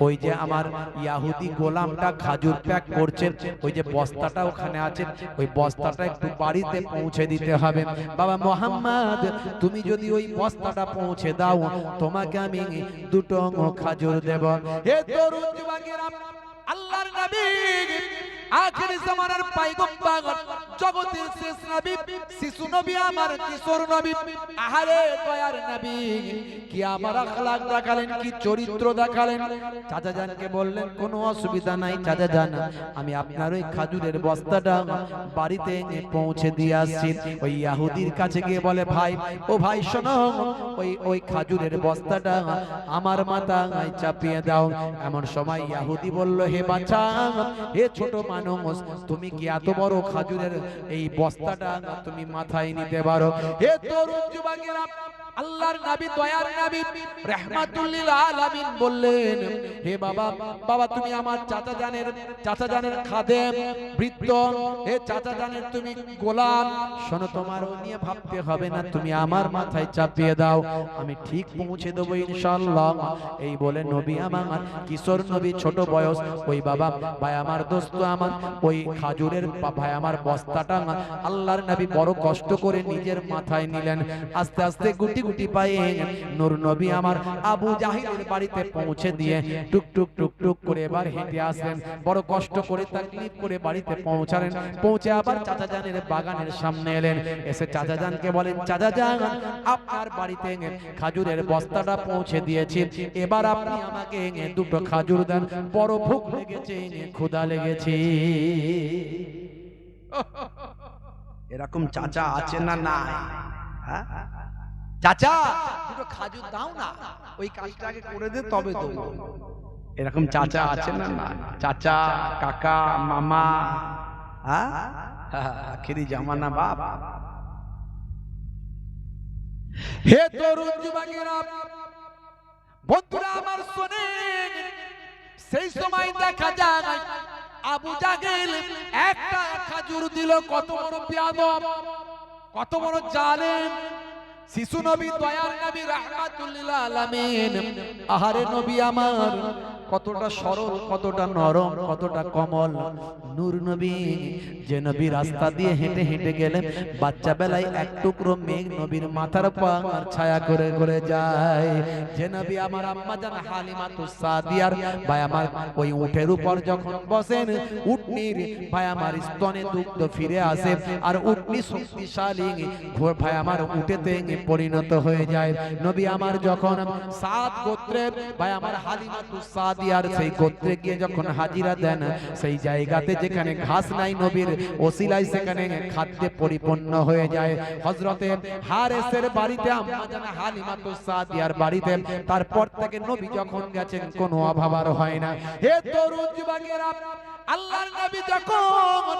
ওই যে আমার ইহুদি গোলামটা খাজুর প্যাক করছে, ওই যে বস্তাটা ওখানে আছে, ওই বস্তাটা একটু বাড়িতে পৌঁছে দিতে হবে। বাবা মুহাম্মদ, তুমি যদি ওই বস্তাটা পৌঁছে দাও, তোমাকে আমি দুটো খাজুর দেব। হে তরুণ যুবকেরা, আল্লাহর নবী আখির জামানার পয়গম্বর, জগতের শেষ নবী, শিশু নবী আমার, কিশোর নবী, আহারে দয়ার নবী, কি আমার আখলাক দেখালেন, কি চরিত্র দেখালেন। চাচা জানকে বললেন, কোনো অসুবিধা নাই চাচা জান, আমি আপনার ওই খাজুরের বস্তাটা বাড়িতে পৌঁছে দিয়ে আসছি। ওই ইহুদির কাছে গিয়ে বলে, ভাই, ও ভাই শোনো, ওই খাজুরের বস্তাটা আমার মাথায় চাপিয়ে দাও। এমন সময় ইহুদি বলল, হে বাচ্চা, হে ছোট মানুষ, তুমি কি এত বড় খাজুরের এই বস্তাটা তুমি মাথায় নিতে পারো? হে তরুণ যুবকেরা, আল্লাহর নবী, দয়ার নবী, রাহমাতুল লিল আলামিন বললেন, হে বাবা, বাবা তুমি আমার চাচা জানের খাদেম, বৃত্ত, হে চাচা জানের তুমি গোলাম, শোনো, তোমার ও নিয়ে ভাবতে হবে না, তুমি আমার মাথায় চাপিয়ে দাও, আমি ঠিক পৌঁছে দেবো ইনশাআল্লাহ। এই বলে নবী আমার, কিশোর নবী, ছোট বয়স, ওই বাবা, ভাই আমার, দোস্ত আমার, ওই খাজুরের ভাই আমার বস্তাটা আল্লাহর নবী বড় কষ্ট করে নিজের মাথায় নিলেন। আস্তে আস্তে গুটি গুটি পায়ে নূর নবী আমার আবু জাহিলের বাড়িতে পৌঁছে দিয়ে টুক টুক টুক টুক করে এবার হেঁটে আসলেন। বড় কষ্ট করে তাকলিফ করে বাড়িতে পৌঁছালেন। পৌঁছে আবার চাচা জানের বাগানের সামনে এলেন। এসে চাচা জানকে বলেন, চাচা জান, আপনার বাড়িতে খাজুরের বস্তাটা পৌঁছে দিয়েছি, এবার আপনি আমাকে দুটো খাজুর দেন, বড় ভুক লেগেছে, ক্ষুধা লেগেছে। এরকম চাচা আছে না নাই? হ্যাঁ, চাচা দুটো খাজুর দাও না, ওই কাজটাকে করে দে তবে দেবো। এরকম চাচা আছে না না? চাচা, কাকা, মামা, হ্যাঁ, আখেরি জামানা বাপ। হে তরুণ যুবকেরা, বন্ধুরা আমার শোনেন, সেই সময় দেখা যায় আবু জাহেল একটা খাজুর দিল, কত বড় বেয়াদব, কত বড় জালেম। শিশু নবী, দয়ার নবী, রাহমাতুল লিল আলামিন, আহারে নবী আমার, কতটা সরল, কতটা নরম, কতটা কোমল। নূর নবী, যে নবী রাস্তা দিয়ে হেঁটে হেঁটে গেলেন, বাচ্চা বেলায় এক টুকরো মেঘ নবীর মাথার উপর ছায়া করে করে যায়। যে নবী আমার আম্মা জান হালিমাতুস সাদিয়ার ভাই আমার ওই উটের উপর যখন বসেন, উটনির ভাই আমার স্তনে দুগ্ধ ফিরে আসে, আর উটনি শক্তিশালী ভাই আমার উটেতে পরিণত হয়ে যায়। নবী আমার যখন সাদ গোত্রের ভাই আমার হালিমাতুস সাদিয়ার সেই গোত্রে গিয়ে যখন হাজিরা দেন, সেই জায়গাতে যেখানে ঘাস নাই নবীর ওসিলায় সেখানে খাদ্যে পরিপূর্ণ হয়ে যায়। হযরতে হারেসের বাড়িতে আম্মা জান হালিমাতুস সাদিয়ার বাড়িতে তারপর থেকে নবী যখন গেছেন কোনো অভাব আর হয় না। হে তরুণ যুবকেরা, আল্লাহর নবী যখন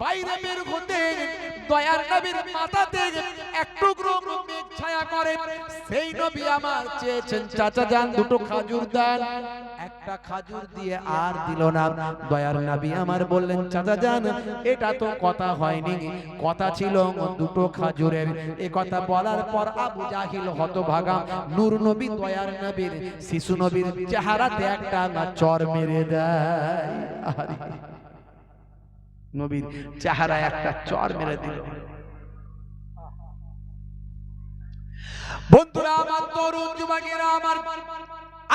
বাইরে বের হতেন, দয়ার নবীর মাথাতে এক টুকরো মেঘ ছায়া করে। সেই নবী আমার চেয়েছেন চাচা যান দুটো খাজুর দেন, একটা খাজুর দিয়ে আর দিল না। দয়ার নবী আমার বললেন চাচা যান এটা তো কথা হয়নি, কথা ছিল দুটো খাজুরের। এই কথা বলার পর আবু জাহিল হতভাগা নূর নবী দয়ার নবীর শিশু নবীর চেহারাতে একটা চর মেরে দেয়। নবীর চেহারায় একটা চর মেরে দিল। বন্ধুরা আমার, তরুণ যুবকেরা আমার,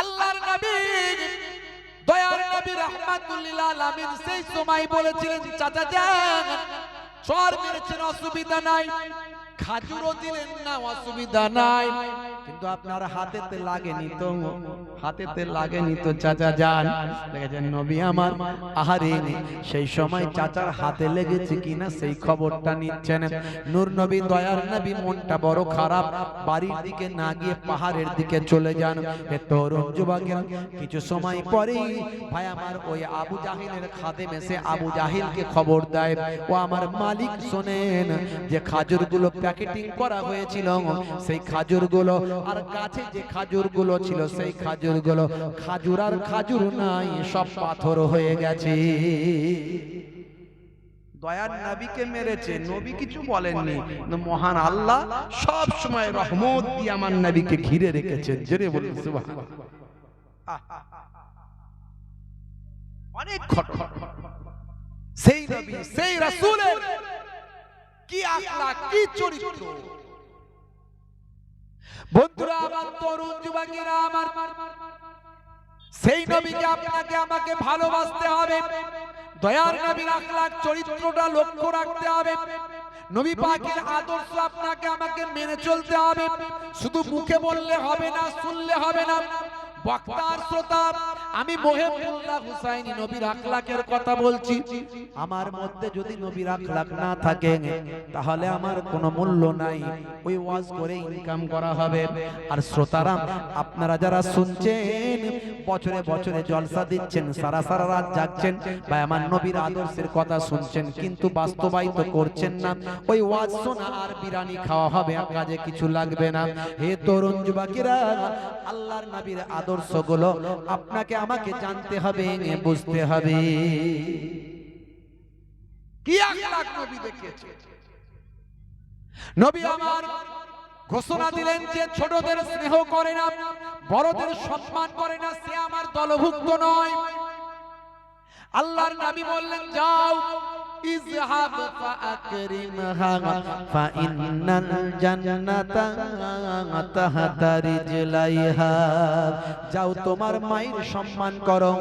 আল্লাহর নবী দয়ার নবী রাহমাতুল লিল আলামিন সেই সময় বলেছিলেন চাচা যান চর মেরেছেন অসুবিধা নাই, খাজুরও দিলেন না অসুবিধা নাই, কিন্তু আপনার হাতেতে লাগেনি তো, হাতেতে লাগেনি তো চাচা যান। দেখেছেন নবী আমার আহারে সেই সময় চাচার হাতে লেগেছে কিনা সেই খবরটা নিচ্ছেন। নূর নবী দয়ার নবী মনটা বড় খারাপ, বাড়ির দিকে না গিয়ে পাহাড়ের দিকে চলে যান। এ তরুণ যুবকেরা কিছু সময় পরেই ভাই আমার ওই আবু জাহিলের খাদেম এসে আবু জাহিলকে খবর দেয়, ও আমার মালিক শোনেন যে খাজুরগুলো প্যাকেটিং করা হয়েছিল সেই খাজুরগুলো আর গাছে যে খাজুরগুলো ছিল সেই খাজুরগুলো খাজুর আর খাজুর নাই, সব পাথর হয়ে গেছে। দয়ার নবীকে মেরেছে, নবী কিছু বলেননি, মহান আল্লাহ সব সময় রহমত দিয়ে আমার নবীকে ঘিরে রেখেছেন। জোরে বলুন সুবহানাল্লাহ। অনেক ঘটনা সেই নবী সেই রাসূলের কি আখলাক কি চরিত্র। বন্ধুরা আমার, তরুণ যুবকেরা আমার, সেই নবীকে আপনাকে আমাকে ভালোবাসতে হবে, দয়ার নবীর আখলাক চরিত্রটা লক্ষ্য রাখতে হবে, নবী পাকের আদর্শ আপনাকে আমাকে মেনে চলতে হবে। শুধু মুখে বললে হবে না, শুনলে হবে না। বক্তার শ্রোতা আমি মহিবুল্লাহ হুসাইনি নবীর আখলাকের কথা বলছি। আমার মধ্যে যদি নবীর আখলাক না থাকে তাহলে আমার কোনো মূল্য নাই, ওই ওয়াজ করে ইনকাম করা হবে। আর শ্রোতারা আপনারা যারা শুনছেন বছরে বছরে জলসা দিচ্ছেন, সারা সারা রাত জাগছেন, ভাই আমার নবীর আদর্শের কথা শুনছেন কিন্তু বাস্তবায়িত করছেন না, ওই ওয়াজ শোনা আর বিরিয়ানি খাওয়া হবে, আর কাজে কিছু লাগবে না। হে তরুণ যুবকেরা, আল্লাহর নবীর আদর্শগুলো আপনাকে আমাকে জানতে হবে, বুঝতে হবে। কি আখলাক নবী দেখিয়েছে। নবী আমার ঘোষণা দিলেন যে ছোটদের স্নেহ করে না, বড়দের সম্মান করে না, সে আমার দলভুক্ত নয়। আল্লাহর নবী বললেন যাও ইযহাব ফাআকরিমহা ফাইন্নাল জান্নাতা তাহতা রিজলাইহা, যাও তোমার মায়ের সম্মান করো,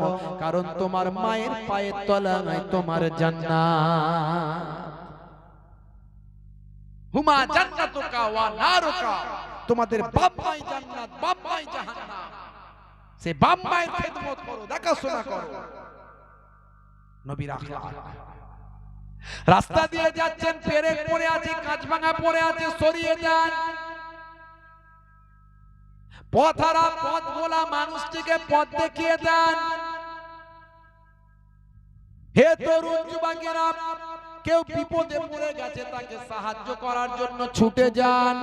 কারণ তোমার মায়ের পায়ের তলায় তোমার জান্নাত। হুমা জান্নাতুকা ওয়া নারুকা, তোমাদের বাপ মাই জান্নাত, বাপ মাই জাহান্নাম। সে বাপ মায়ের খেদমত করো, দেখাশোনা করো। নবীর আখলাক। রাস্তা দিয়ে যাচ্ছেন, পেরেক পড়ে আছে, কাঁচভাঙা পড়ে আছে, সরিয়ে যান। পথহারা পথ ভোলা মানুষটিকে পথ দেখিয়ে দেন। হে তরুণ যুবকেরা, কেউ বিপদে পড়ে গেছে তাকে সাহায্য করার জন্য ছুটে যান।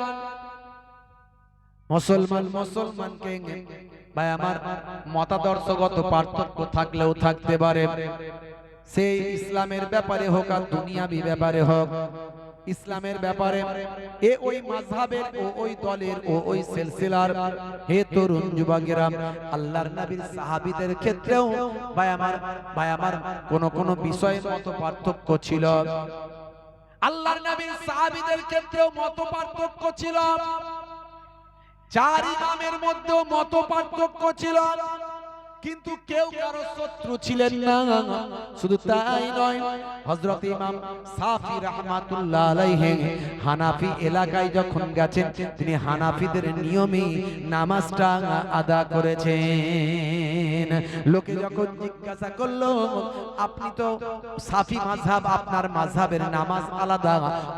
মুসলমান মুসলমানকে, ভাই আমার মতাদর্শগত পার্থক্য থাকলেও থাকতে পারে, সেই ইসলামের ব্যাপারে হোক আর দুনিয়াবি ব্যাপারে হোক, ইসলামের ব্যাপারে এ ওই মাযহাবের, ও ওই দলের, ও ওই সিলসিলার। হে তরুণ যুবকেরা, আল্লাহর নবীর সাহাবীদের ক্ষেত্রেও ভাই আমার কোন বিষয়ে মত পার্থক্য ছিল। আল্লাহর নবীর সাহাবীদের ক্ষেত্রেও মত পার্থক্য ছিল। চার ইমামের মধ্যেও মত পার্থক্য ছিল। কিন্তু কেউ কারো শত্রু ছিলেন না। শুধু তাই নয়, হযরত ইমাম সাফি রাহমাতুল্লাহ আলাইহি হানাফি এলাকায় যখন গেছেন, তিনি হানাফিদের নিয়মে নামাজটা আদা করেছেন। লোকে যখন জিজ্ঞাসা করলো, আপনি তো সাফি মাযহাব, আপনার মাযহাবের নামাজ আলাদা,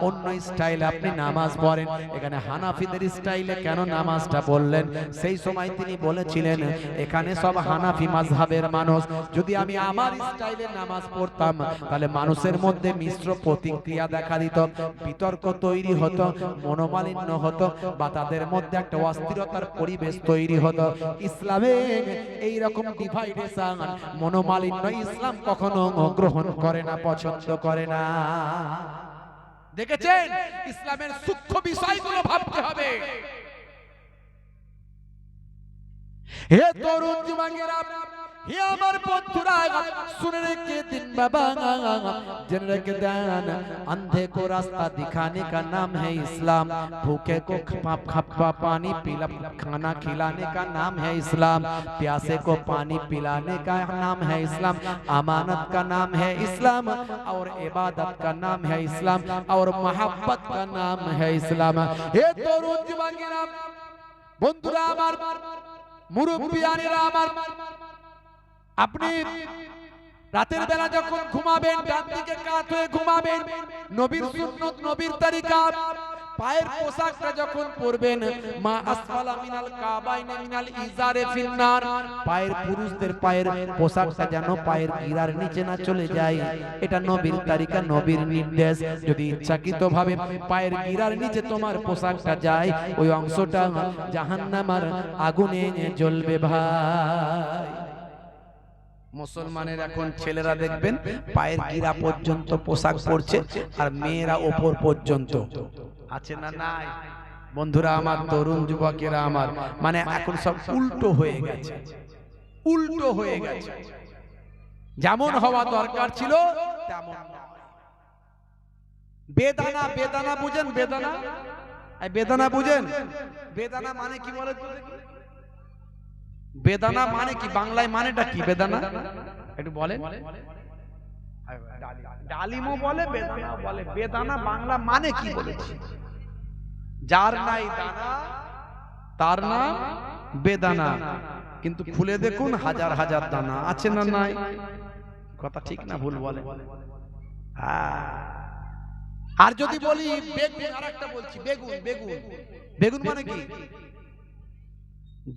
অন্য স্টাইলে আপনি নামাজ পড়েন, এখানে হানাফিদের স্টাইলে কেন নামাজটা বললেন? সেই সময় তিনি বলেছিলেন, এখানে সব হানাফি মাযহাবের মানুষ, যদি আমি আমার স্টাইলে নামাজ পড়তাম তাহলে মানুষের মধ্যে মিশ্র প্রতিক্রিয়া দেখা দিত, বিতর্ক তৈরি হতো, মনোমালিন্য হতো, বা তাদের মধ্যে একটা অস্থিরতার পরিবেশ তৈরি হতো। ইসলামে এই রকম ডিভাইডেশন, মনোমালিন্য ইসলাম কখনো গ্রহণ করে না, পছন্দ করে না। দেখেছেন, ইসলামের সূক্ষ্ম বিষয়গুলো ভাবতে হবে। হে তরুণ যুবকেরা, হে আমার বন্ধুরা, শুনে রেখে দিন বাবা, জেনে রেখে দেন, अंधे को रास्ता दिखाने का नाम है इस्लाम, भूखे को पानी खाना खिलाने का नाम है इस्लाम, प्यासे को पानी पिलाने का नाम है इस्लाम, अमानत का नाम है इस्लाम, और इबादत का नाम है इस्लाम, और मोहब्बत का नाम है इस्लाम। हे तरुण যুবকেরা, বন্ধুরা আমার, মুরব্বিয়ানেরা আমার, আপনি রাতের বেলা যখন ঘুমাবেন, ডান দিকে কাত হয়ে ঘুমাবেন। নবীর সুন্নাত, নবীর তরিকা, পায়ের পোশাকটা যখন পরবেন, মা আসফালা মিনাল কাবাইনি মিনাল ইজারে ফিন্নার, পায়ের পুরুষদের পায়ের পোশাকটা যেন পায়ের গিরার নিচে না চলে যায়, এটা নবীর তরিকা, নবীর নির্দেশ। যদি ইচ্ছাকৃতভাবে পায়ের গিরার নিচে তোমার পোশাকটা যায়, ওই অংশটা জাহান্নামের আগুনে জ্বলবে ভাই। মুসলমানের এখন ছেলেরা দেখবেন পায়ের গিরা পর্যন্ত পোশাক পরছে, আর মেয়েরা ওপর পর্যন্ত আছে না নাই? বন্ধুরা আমার, তরুণ যুবকেরা আমার, মানে এখন সব উল্টো হয়ে গেছে, উল্টো হয়ে গেছে। যেমন হওয়া দরকার ছিল তেমন নয়। বেদানা, বেদানা বুঝেন? বেদানা, বেদানা বুঝেন? বেদানা মানে কি বলে তো? বেদানা মানে কি বাংলায়, মানেটা কি বেদানা একটু বলেন? ডালিমও বলে, বেদানা বলে। বেদানা বাংলা মানে কি বলেছি? যার নাই দানা তার নাম বেদানা, কিন্তু খুলে দেখুন হাজার হাজার দানা আছে না নাই? কথা ঠিক না ভুল বলে? আর যদি বলি বেগুন, আরেকটা বলছি, বেগুন, বেগুন, বেগুন মানে কি?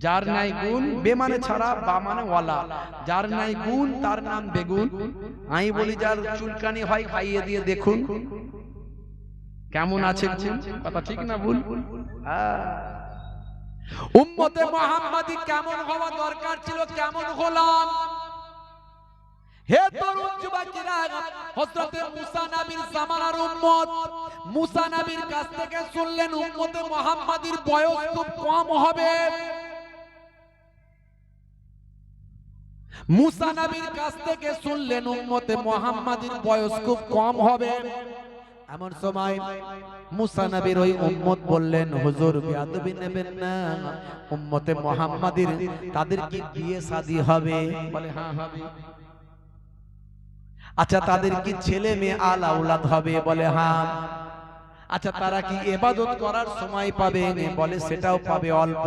যার নাই গুণ, বে মানে ছাড়া, বা মানে ওয়ালা, যার নাই গুণ তার নাম বেগুন। আমি বলি যার চুলকানি হয় খাইয়ে দিয়ে দেখুন কেমন আছে। কথা ঠিক না ভুল? উম্মতে মুহাম্মাদি কেমন হওয়া দরকার ছিল, কেমন হলাম? হে তরুণ যুবকেরা, হযরতে মুসা নবীর জামানার উম্মত, মুসা নবীর কাছ থেকে শুনলেন উম্মতে মুহাম্মাদির বয়স খুব কম হবে। মুসা নবীর কাছ থেকে শুনলেন উম্মতে মুহাম্মাদির বয়স খুব কম হবে। এমন সময় মুসা নবীর ওই উম্মত বললেন, হুজুর বেয়াদবি নেবেন না, উম্মতে মুহাম্মাদির তাদের কি বিয়ে শাদী হবে? বলে হ্যাঁ হবে। আচ্ছা, তাদের কি ছেলে মেয়ে আল আওলাদ হবে? বলে হ্যাঁ। আচ্ছা, তারা কি ইবাদত করার সময় পাবে? বলে সেটাও পাবে, অল্প।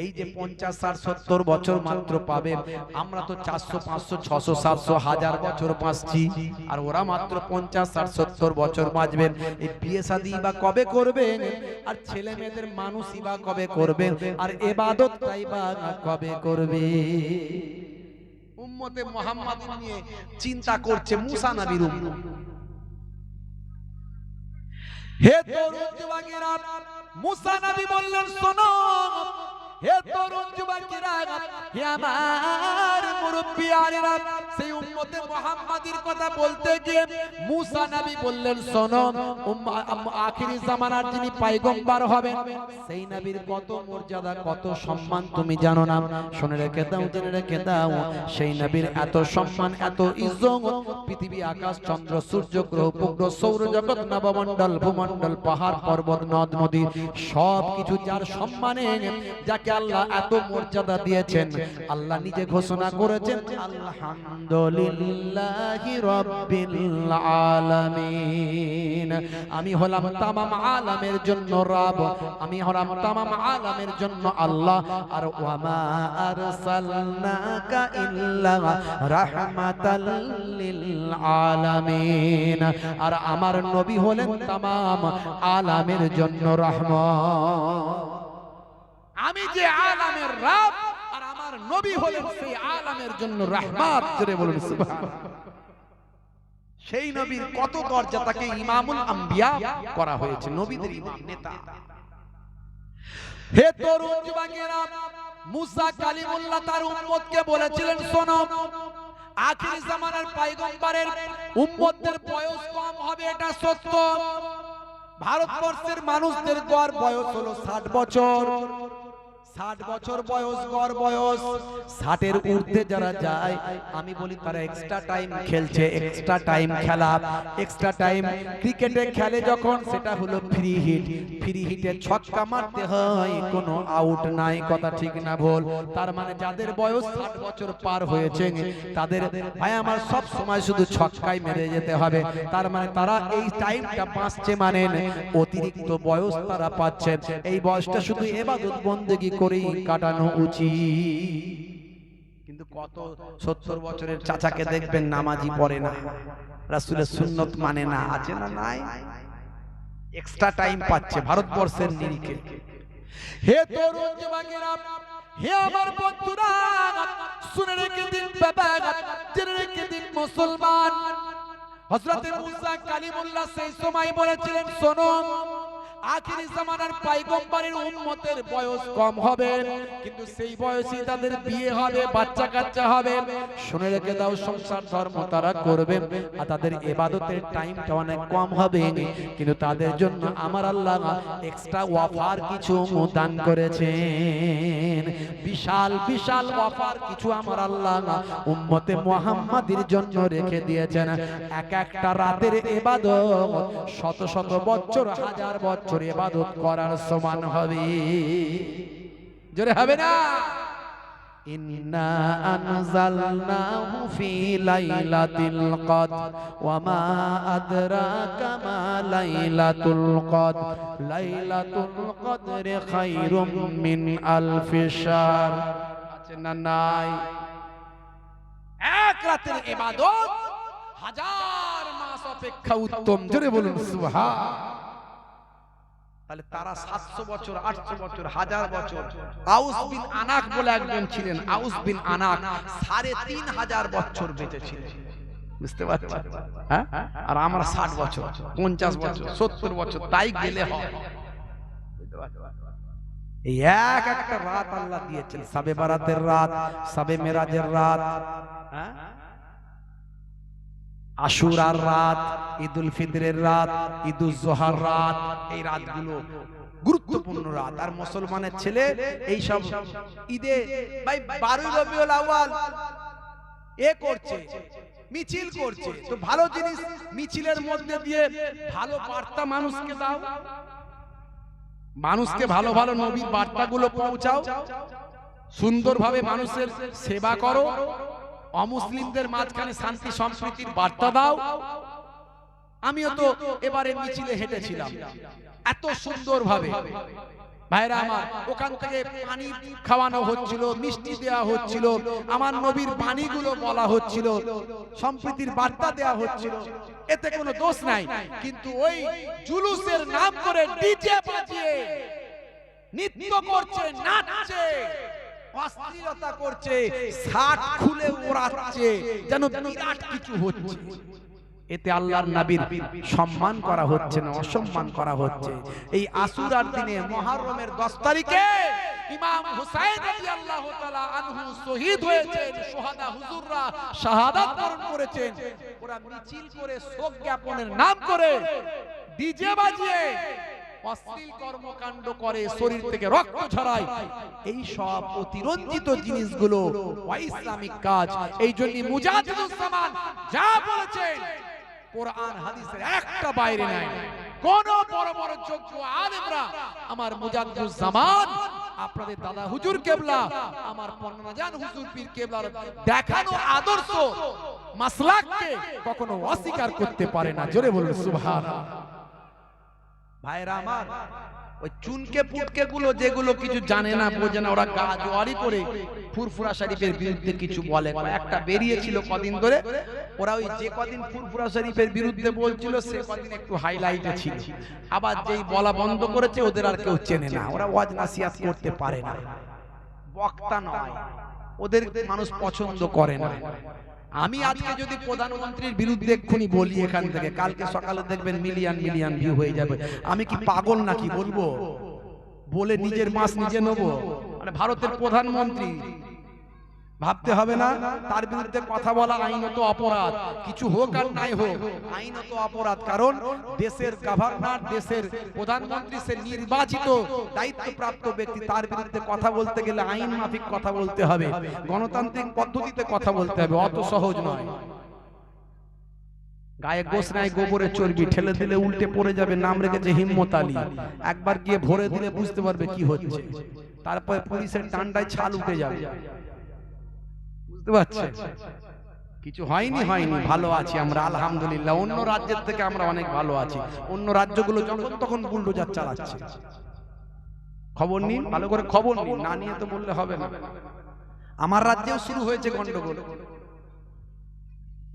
এই যে 50, 60, 70 বছর মাত্র পাবে, আমরা তো 400, 500, 600, 700, 1000 বছর বাঁচছি, আর ওরা মাত্র 50, 60, 70 বছর বাঁচবেন। এই বিয়ে শাদী বা কবে করবেন? আর ছেলে মেয়েদের মানুষই বা কবে করবেন? আর ইবাদতটাই বা কবে করবে? উম্মতে মুহাম্মাদ নিয়ে চিন্তা করছে মুসা নবীর উম্মত। হে তরুণ যুবকেরা, মুসা নবী বললেন, শোনো হে তরুণ যুবকেরা, হে আমার মুরব্বিয়ানেরা, সেই উম্মতে মুহাম্মাদির কথা বলতে গিয়ে মুসা নবী বললেন, শোনো, আখিরি জামানার যিনি পয়গম্বর হবেন, সেই নবীর কত মর্যাদা, কত সম্মান তুমি জানো না? শুনে রেখে দাও, জেনে রেখে দাও, সেই নবীর এত সম্মান, এত ইজ্জত, পৃথিবী, আকাশ, চন্দ্র, সূর্য, গ্রহ, উপগ্রহ, সৌরজগৎ, নবমণ্ডল, ভূমণ্ডল, পাহাড়, পর্বত, নদ নদী, সব কিছু যার সম্মানে, যাকে যাকে আল্লাহ এত মর্যাদা দিয়েছেন, আল্লাহ নিজে ঘোষণা করেছেন আলহামদুলিল্লাহি রাব্বিল আলামিন। আমি হলাম তামাম আলামের জন্য রব, আমি হলাম তামাম আলামের জন্য আল্লাহ। আর ওয়ামা আরসালনাকা ইল্লা রাহমাতাল লিল আলামিন, আর আমার নবী হলেন তামাম আলামের জন্য রহমত। আমি যে আলামের রব আর আমার নবী হলেন সেই আলামের জন্য রহমত। জোরে বলুন সুবহানাল্লাহ। সেই নবীর কত দরজা, তাকে ইমামুল আম্বিয়া করা হয়েছে, নবীদের ইমাম, নেতা। হে তরুণ যুবকেরা, মুসা কালিমুল্লাহ তার উম্মতকে বলেছিলেন, শোনো, আখির জামানার পয়গম্বরের উম্মতদের বয়স কম হবে, এটা সত্য। ভারতবর্ষের মানুষদের গড় বয়স হলো 60 বছর। 60 বছর বয়স গড় বয়স। 60-এর ঊর্ধ্বে যারা যায়, আমি বলি তারা এক্সট্রা টাইম খেলছে। এক্সট্রা টাইম খেলা, এক্সট্রা টাইম ক্রিকেটে খেলে যখন, সেটা হলো ফ্রি হিট। ফ্রি হিটে ছক্কা মারতে হয়, কোনো আউট নাই, কথা ঠিক না ভুল? তার মানে যাদের বয়স 60 বছর পার হয়েছে তাদের ভাই আমার সব সময় শুধু ছক্কাই মেরে যেতে হবে। তার মানে তারা এই টাইমটা পাচ্ছে, মানে অতিরিক্ত বয়স তারা পাচ্ছে। এই বয়সটা শুধু ইবাদত বন্দেগী করেই কাটানো উচিত। কিন্তু কত 70 বছরের চাচাকে দেখবেন নামাজি পড়ে না, রাসূলের সুন্নত মানে না, আছে না নাই? এক্সট্রা টাইম পাচ্ছে ভারতবর্ষের নিরিখে। হে তরুণ যুবকেরা, হে আমার বন্ধুরা, শুনে রেখে দিন বাবা, জেনে রেখে দিন মুসলমান। হযরত মুসা কালিমুল্লাহ সেই সময় বলেছিলেন, শোনো, আখির জামানার পয়গম্বরের উম্মতের বয়স কম হবে, কিন্তু সেই বয়সে তাদের বিয়ে হবে, বাচ্চা কাচ্চা হবে। শুনে রেখে দাও, সংসার ধর্ম তারা করবে, আর তাদের ইবাদতের টাইমটা অনেক কম হবে, কিন্তু তাদের জন্য আমার আল্লাহ এক্সট্রা অফার কিছু দান করেছেন। বিশাল বিশাল অফার কিছু আমার আল্লাহ উম্মতে মুহাম্মাদির জন্য রেখে দিয়েছেন। এক একটা রাতের ইবাদত শত শত বছর, হাজার বছর ইবাদত করার সমান হবে। জোরে হবে না? ইন্না আনজালনাহু ফি লাইলাতিল কদর ওয়া মা আদরাকা মা লাইলাতুল কদর লাইলাতুল কদরি খায়রুম মিন আলফি শাহর। আছে না নাই? এক রাতের ইবাদত হাজার মাস অপেক্ষা উত্তম। জোরে বলুন সুবহান। তাহলে তারা 700 বছর, 800 বছর, 1000 বছর। আউস বিন আনাক বলে একজন ছিলেন, আউস বিন আনাক 3500 বছর বেঁচে ছিলেন। বুঝতে পারছেন? হ্যাঁ? আর আমরা 60 বছর, 50 বছর, 70 বছর, তাই গেলে হয়। এই এক একটা রাত আল্লাহ দিয়েছেন, শবে বারাতের রাত, শবে মেরাজের রাত, হ্যাঁ, আশুরার রাত, ঈদুল ফিতরের রাত, ঈদুল জোহার রাত। এই রাতগুলো গুরুত্বপূর্ণ রাত। আর মুসলমানের ছেলে এই সব ঈদে ভাই 12 রবিউল আউয়াল এ করছে, মিছিল করছে, তো ভালো জিনিস মিছিলের মধ্যে দিয়ে ভালো বার্তা মানুষকে দাও, মানুষকে ভালো ভালো নবীর বার্তাগুলো পৌঁছাও, সুন্দরভাবে মানুষের সেবা করো, অমুসলিমদের মাঝখানে শান্তি সম্প্রীতির বার্তা দাও। আমিও তো এবারে মিছিলে হেঁটেছিলাম এত সুন্দরভাবে, ভাইরা আমার, ওখান থেকে পানি খাওয়ানো হচ্ছিল, মিষ্টি দেওয়া হচ্ছিল, আমার নবীর বাণীগুলো বলা হচ্ছিল, সম্প্রীতির বার্তা দেওয়া হচ্ছিল, এতে কোনো দোষ নাই। কিন্তু ওই জুলুসের নাম করে ডিজে বাজিয়ে নৃত্য করছে, নাচছে, অশ্লীলতা করছে, শার্ট খুলে ওড়াচ্ছে, যেন বিরাট কিছু হচ্ছে। এতে আল্লাহর নবীর সম্মান করা হচ্ছে না, অসম্মান করা হচ্ছে। এই আশুরার দিনে, মুহররমের 10 তারিখে ইমাম হুসাইন রাদিয়াল্লাহু তাআলা আনহু শহীদ হয়েছেন। শুহাদা হুজুররা শাহাদাত বরণ করেছেন। ওরা মিছিল করে, শোক জ্ঞাপনের নাম করে, ডিজে বাজিয়ে অশ্লীল কর্মকাণ্ড করে, শরীর থেকে রক্ত ঝরায়। এই সব অতিরঞ্জিত জিনিসগুলো অইসলামিক কাজ। এই জন্য মুজাহিদুস জামান যা বলেছেন, কোরআন হাদিসের একটা বাইরে নাই। কোন বড় বড় যোগ্য আলেমরা আমার মুজাহিদুস জামান আপনাদের দাদা হুজুর কেবলা আমার পন্নাজান হুজুর পীর কেবলার দেখানো আদর্শ মাসলাককে কখনো অস্বীকার করতে পারে না। জোরে বলুন সুবহানাল্লাহ। ভাইরা আমার, ওই চুনকে পুটকে গুলো যেগুলো কিছু জানে না বোঝে না, ওরা গা জোয়ারি করে ফুরফুরা শরীফের বিরুদ্ধে কিছু বলে। একটা বেরিয়েছিল কদিন ধরে, ওরা ওই যে কদিন ফুরফুরা শরীফের বিরুদ্ধে বলছিল সে কদিন একটু হাইলাইটে ছিল, আবার যেই বলা বন্ধ করেছে ওদের আর কেউ চেনে না, ওরা ওয়াজ নাসিহাত করতে পারে না, বক্তা নয়, ওদের মানুষ পছন্দ করে না। আমি আজকে যদি প্রধানমন্ত্রীর বিরুদ্ধে এক্ষুনি বলি এখান থেকে, কালকে সকালে দেখবেন মিলিয়ন মিলিয়ন ভিউ হয়ে যাবে। আমি কি পাগল নাকি বলবো? বলে নিজের মাছ নিজে নেবো? মানে ভারতের প্রধানমন্ত্রী, ভাবতে হবে না তার বিরুদ্ধে কথা বলা আইনত অপরাধ, কিছু হোক আর নাই হোক আইনত অপরাধ। কারণ দেশের গভর্নর, দেশের প্রধানমন্ত্রী, সে নির্বাচিত দায়িত্বপ্রাপ্ত ব্যক্তি, তার বিরুদ্ধে কথা বলতে গেলে আইন মাফিক কথা বলতে হবে, গণতান্ত্রিক পদ্ধতিতে কথা বলতে হবে, অত সহজ নয়। গায়ে গোশ নাই, গোবরে চর্বি, ঠেলে দিলে উল্টে পড়ে যাবে, নাম রেখেছে হিম্মত আলী, একবার গিয়ে ভরে দিলে বুঝতে পারবে কি হচ্ছে, তারপরে পুলিশের ডান্ডায় ছাল উঠে যাবে। বুঝতে পারছেন? কিছু হয়নি, ভালো আছি আমরা আলহামদুলিল্লাহ। অন্য রাজ্যের থেকে আমরা অনেক ভালো আছি। অন্য রাজ্যগুলো যখন তখন বুলডোজার চালাচ্ছে। খবর নিন, ভালো করে খবর নিন, না নিয়ে তো বললে হবে না। আমার রাজ্যেও শুরু হয়েছে গন্ডগোল,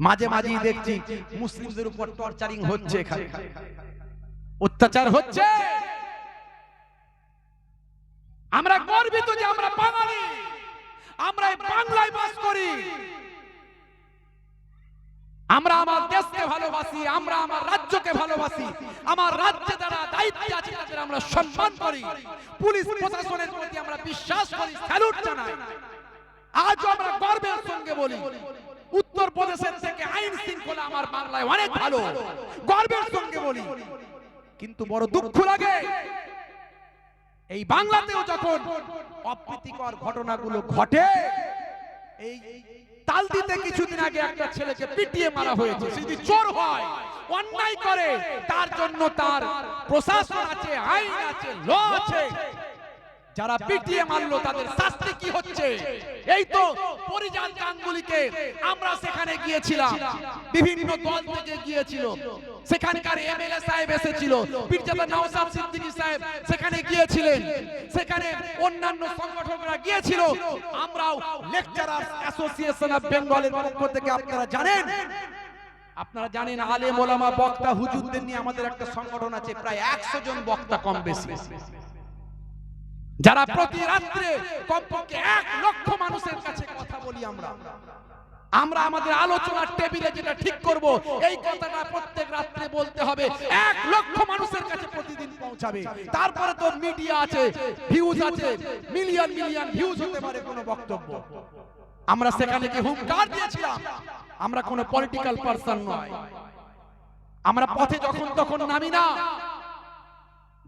মাঝে মাঝেই দেখছি মুসলিমদের উপর টর্চারিং হচ্ছে, এখানে অত্যাচার হচ্ছে। আমরা গর্বিত যে আমরা বাঙালি, আমরা এই বাংলায় বাস করি, আমরা আমার দেশকে ভালোবাসি, আমরা আমার রাজ্যকে ভালোবাসি, আমার রাজ্যে যারা দায়িত্বে আছে তাদের আমরা সম্মান করি, পুলিশ প্রশাসনের প্রতি আমরা বিশ্বাস করি, স্যালুট জানাই। আজও আমরা গর্বের সঙ্গে বলি উত্তরপ্রদেশের থেকে আইন শৃঙ্খলা আমার বাংলায় অনেক ভালো, গর্বের সঙ্গে বলি। কিন্তু বড় দুঃখ লাগে এই বাংলাতেও যখন অপ্রীতিকর ঘটনাগুলো ঘটে। এই তালদিতে কিছুদিন আগে একটা ছেলেকে পিটিয়ে মারা হয়েছে। যদি চোর হয়, অন্যায় করে, তার জন্য তার প্রশাসন আছে, আইন আছে, ল আছে। যারা পিটিয়ে মারলো তাদের শাস্তি কি হচ্ছে? এই তো পরিজাত গাঙ্গুলিকে আমরা সেখানে গিয়েছিলাম, বিভিন্ন দল থেকে গিয়েছিল, সেখানকার এমএলএ সাহেব এসেছিল, পীরজাদা নওশাদ সিদ্দিকী সাহেব সেখানে গিয়েছিলেন, সেখানে অন্যান্য সংগঠনরা গিয়েছিল। আমরাও লেকচারার্স অ্যাসোসিয়েশন অফ বেঙ্গলের পক্ষ থেকে আপনারা জানেন আলেম ওলামা বক্তা হুজুরদের নিয়ে আমাদের একটা সংগঠন আছে, প্রায় 100 জন বক্তা কম বেশি, যারা প্রতি রাত্রে কমপক্ষে 1 লক্ষ মানুষের কাছে কথা বলি। আমরা আমাদের আলোচনার টেবিলে যেটা ঠিক করব, এই কথাটা প্রত্যেক রাত্রে বলতে হবে, 1 লক্ষ মানুষের কাছে প্রতিদিন পৌঁছাবে। তারপরে তো মিডিয়া আছে, ভিউজ আছে, মিলিয়ন মিলিয়ন ভিউজ হতে পারে কোনো বক্তব্য। আমরা সেখানে কি হুঙ্কার দিয়েছিলাম? আমরা কোনো পলিটিক্যাল পারসন নয়, আমরা পথে যখন তখন নামি না,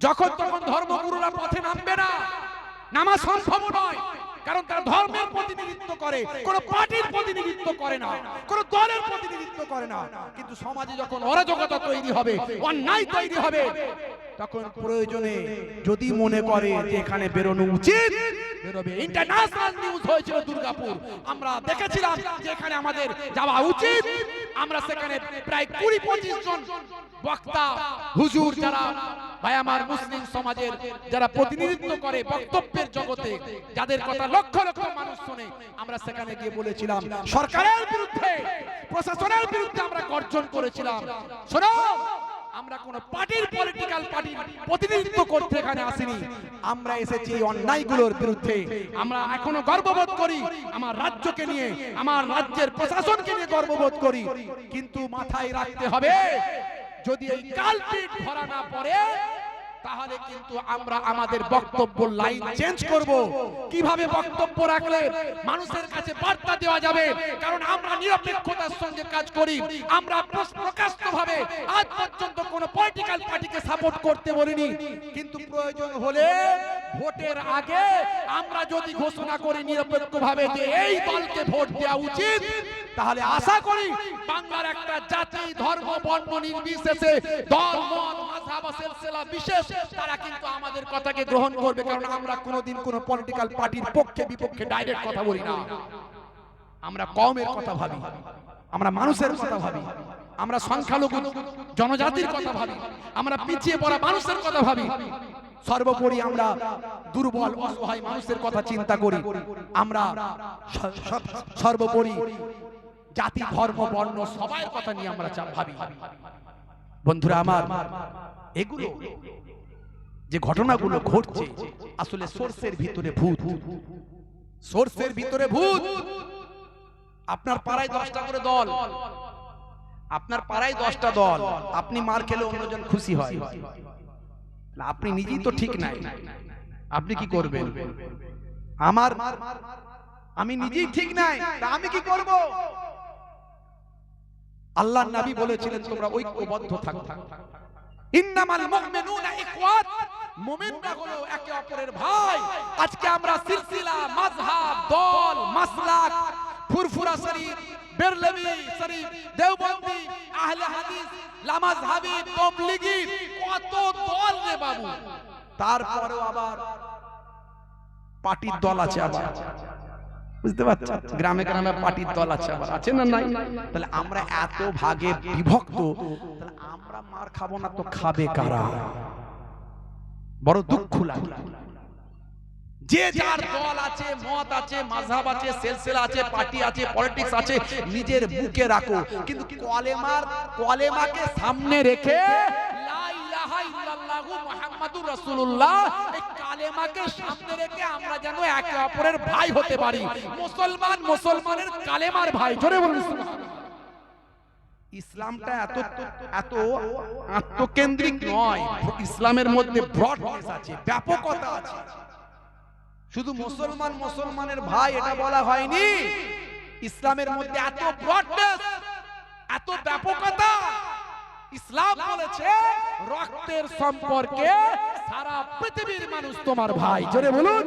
যখন তখন ধর্মগুরুরা পথে নামবে না, নামা সম্ভব নয়। কারণ তারা ধর্মের প্রতিনিধিত্ব করে, কোন পার্টির প্রতিনিধিত্ব করে না, কোন দলের প্রতিনিধিত্ব করে না। কিন্তু সমাজে যখন অরাজকতা তৈরি হবে, অন্যায় তৈরি হবে, তখন প্রয়োজনে যদি মনে করে যে এখানে বেরোনো উচিত, বেরোবে। ইন্টারন্যাশনাল নিউজ হয়েছিল দুর্গাপুর, আমরা দেখেছিলাম যে এখানে আমাদের যাওয়া উচিত। আমরা সেখানে প্রায় 20-25 জন বক্তা হুজুর, যারা ভাই আমার মুসলিম সমাজের যারা প্রতিনিধিত্ব করে বক্তব্যের জগতে, যাদের কথা লক্ষ লক্ষ মানুষ শুনে, আমরা সেখানে গিয়ে বলেছিলাম সরকারের বিরুদ্ধে, প্রশাসনের বিরুদ্ধে আমরা গর্জন করেছিলাম। শোনো, আমরা কোন পার্টির পলিটিক্যাল পার্টির প্রতিনিধিত্ব করতে এখানে আসিনি, আমরা এসেছি অন্যায়গুলোর বিরুদ্ধে। আমরা এখনো গর্ববোধ করি আমার রাজ্যকে নিয়ে, আমার রাজ্যের প্রশাসনকে নিয়ে গর্ববোধ করি। কিন্তু মাথায় রাখতে হবে, যদি এই কালপিট ধরা না পড়ে, তাহলে কিন্তু আমরা আমাদের বক্তব্য লাইন চেঞ্জ করব। কিভাবে বক্তব্য রাখলে মানুষের কাছে বার্তা দেওয়া যাবে? কারণ আমরা নিরপেক্ষতার সঙ্গে কাজ করি, আমরা প্রকাশ্যভাবে আজ পর্যন্ত কোনো পলিটিক্যাল পার্টিকে সাপোর্ট করতে বলিনি। কিন্তু প্রয়োজন হলে ভোটের আগে আমরা যদি ঘোষণা করি নিরপেক্ষভাবে যে এই দলকে ভোট দেওয়া উচিত, তাহলে আশা করি বাংলার একটা জাতি, ধর্ম, বর্ণ নির্বিশেষে, দল, মত, মাযহাব সিলসিলা বিশেষ তারা কিন্তু আমাদের কথাকে গ্রহণ করবে, কারণ আমরা কোনোদিন কোনো পলিটিক্যাল পার্টির পক্ষে বিপক্ষে ডাইরেক্ট কথা বলি না। আমরা কওমের কথা ভাবি, আমরা মানুষের কথা ভাবি, আমরা সংখ্যালঘু জনজাতির কথা ভাবি, আমরা পিছিয়ে পড়া মানুষের কথা ভাবি, সর্বোপরি আমরা দুর্বল অসহায় মানুষের কথা চিন্তা করি। আমরা সর্বোপরি জাতি ধর্ম বর্ণ সবার কথা নিয়ে আমরা ভাবি। বন্ধুরা আমার, এগুলো যে ঘটনাগুলো ঘটছে আসলে সোর্সের ভিতরে ভূত, সোর্সের ভিতরে ভূত। আপনার পাড়ায় 10টা করে দল, আপনার পাড়ায় 10টা দল, আপনি মার খেলে অন্যজন খুশি হয়, আপনি নিজেই তো ঠিক নাই, আপনি কি করবেন? আমি নিজেই ঠিক নাই, তা আমি কি করব? আল্লাহর নবী বলেছিলেন তোমরা ঐক্যবদ্ধ থাকো। ইন্নামাল মুমিনুনা ইখওয়াত, মুমিনরা হলো একে অপরের ভাই। আজকে আমরা সিলসিলা, মাযহাব, দল, মাসলাক, ফুরফুরা শরীফ, বেরলভী শরীফ, দেওবন্দি, আহলে হাদিস, লামাযহাবী, তাবলিগী, কত দল রে বাবু। তারপরেও আবার পার্টির দল আছে, আবার বুঝতে পারছেন, গ্রামে গ্রামে পার্টির দল আছে, আবার আছে না নাই? তাহলে আমরা এত ভাগে বিভক্ত, তাহলে আমরা মার খাবো না তো খাবে কারা? বড় দুঃখ লাগে। যে যার দল আছে, মত আছে, মাযহাব আছে, সিলসিলা আছে, পার্টি আছে, পলিটিক্স আছে, নিজের বুকে রাখো, কিন্তু কলেমাকে সামনে রেখে লা ইলাহা ইল্লাল্লাহু মুহাম্মাদুর রাসূলুল্লাহ, এই কালেমাকে সামনে রেখে আমরা যেন একে অপরের ভাই হতে পারি। মুসলমান মুসলমানের কালেমার ভাই, জোরে বলুন সুবহানাল্লাহ। ইসলামটা এত আত্মকেন্দ্রিক নয়, ইসলামের মধ্যে ব্রডনেস আছে, ব্যাপকতা আছে। শুধু মুসলমান মুসলমানের ভাই এটা বলা হয়নি, ইসলামের মধ্যে এত ব্রডনেস, এত ব্যাপকতা। ইসলাম বলেছে রক্তের সম্পর্কে সারা পৃথিবীর মানুষ তোমার ভাই, জোরে বলুন।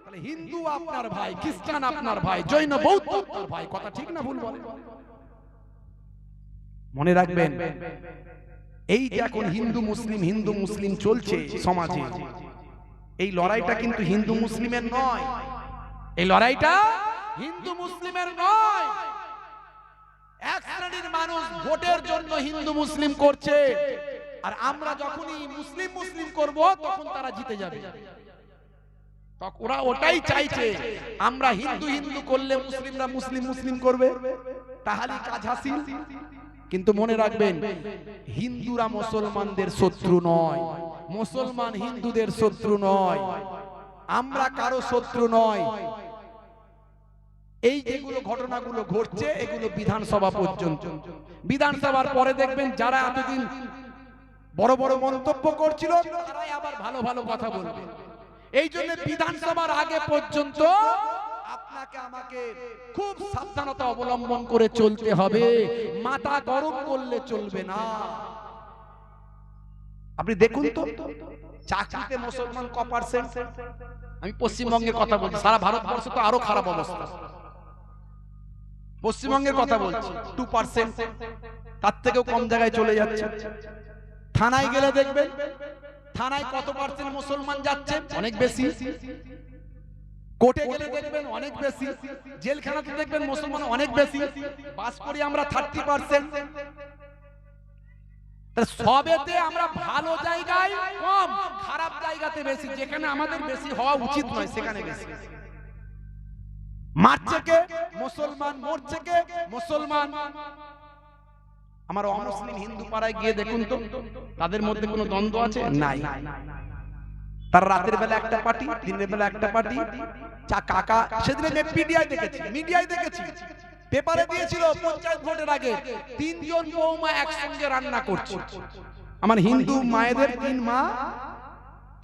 তাহলে হিন্দু আপনার ভাই, খ্রিস্টান আপনার ভাই, জৈন বৌদ্ধ আপনার ভাই, কথা ঠিক না ভুল বলেন? মনে রাখবেন, এই যে এখন হিন্দু মুসলিম চলছে সমাজে, এই লড়াইটা কিন্তু হিন্দু মুসলিমের নয়, এই লড়াইটা হিন্দু মুসলিমের নয়। এক শ্রেণীর মানুষ ভোটের জন্য হিন্দু মুসলিম করছে, আর আমরা যখনই মুসলিম করব তখন তারা জিতে যাবে। ওরা ওটাই চাইছে, আমরা হিন্দু করলে মুসলিমরা মুসলিম করবে, তাহলে কাজ হাসিল। কিন্তু মনে রাখবেন, হিন্দুরা মুসলমানদের শত্রু নয়, মুসলমান হিন্দুদের শত্রু নয়, আমরা কারো শত্রু নয়। এই যেগুলো ঘটনাগুলো ঘটছে এগুলো বিধানসভা পর্যন্ত, বিধানসভার পরে দেখবেন যারা এতদিন বড় বড় মন্তব্য করছিল তারাই আবার ভালো ভালো কথা বলবে। এই জন্য বিধানসভার আগে পর্যন্ত আপনাকে আমাকে খুব সাবধানতা অবলম্বন করে চলতে হবে, মাথা গরম করলে চলবে না। আপনি দেখুন তো চাকরিতে মুসলমান ক পার্সেন্ট? আমি পশ্চিমবঙ্গের কথা বলছি, সারা ভারতবর্ষে তো আরো খারাপ অবস্থা। পশ্চিমবঙ্গের কথা বলছি 2%, তার থেকেও কম জায়গায় চলে যাচ্ছে। থানায় গেলে দেখবেন থানায় কত পার্সেন্ট মুসলমান যাচ্ছে? অনেক বেশি। কোর্টে গেলে দেখবেন অনেক বেশি, জেলখানাতে দেখবেন মুসলমান অনেক বেশি। বাস করি আমরা 30%। সবেতে আমরা ভালো জায়গায় কম, খারাপ জায়গাতে বেশি। যেখানে আমাদের বেশি হওয়া উচিত নয় সেখানে বেশি। মারছে কে? মুসলমান। মরছে কে? মুসলমান। আমার অমুসলিম হিন্দু পাড়ায় গিয়ে দেখুন তো, তাদের মধ্যে কোনো দ্বন্দ্ব আছে? নাই। তার রাতের বেলা একটা পার্টি, দিনের বেলা একটা পার্টি। কাকা সেদিন মিডিয়ায় দেখেছি, পেপারে দিয়েছিল পঞ্চায়েত ভোটের আগে 3 জন বৌমা একসঙ্গে রান্না করছে। আমার হিন্দু মায়েদের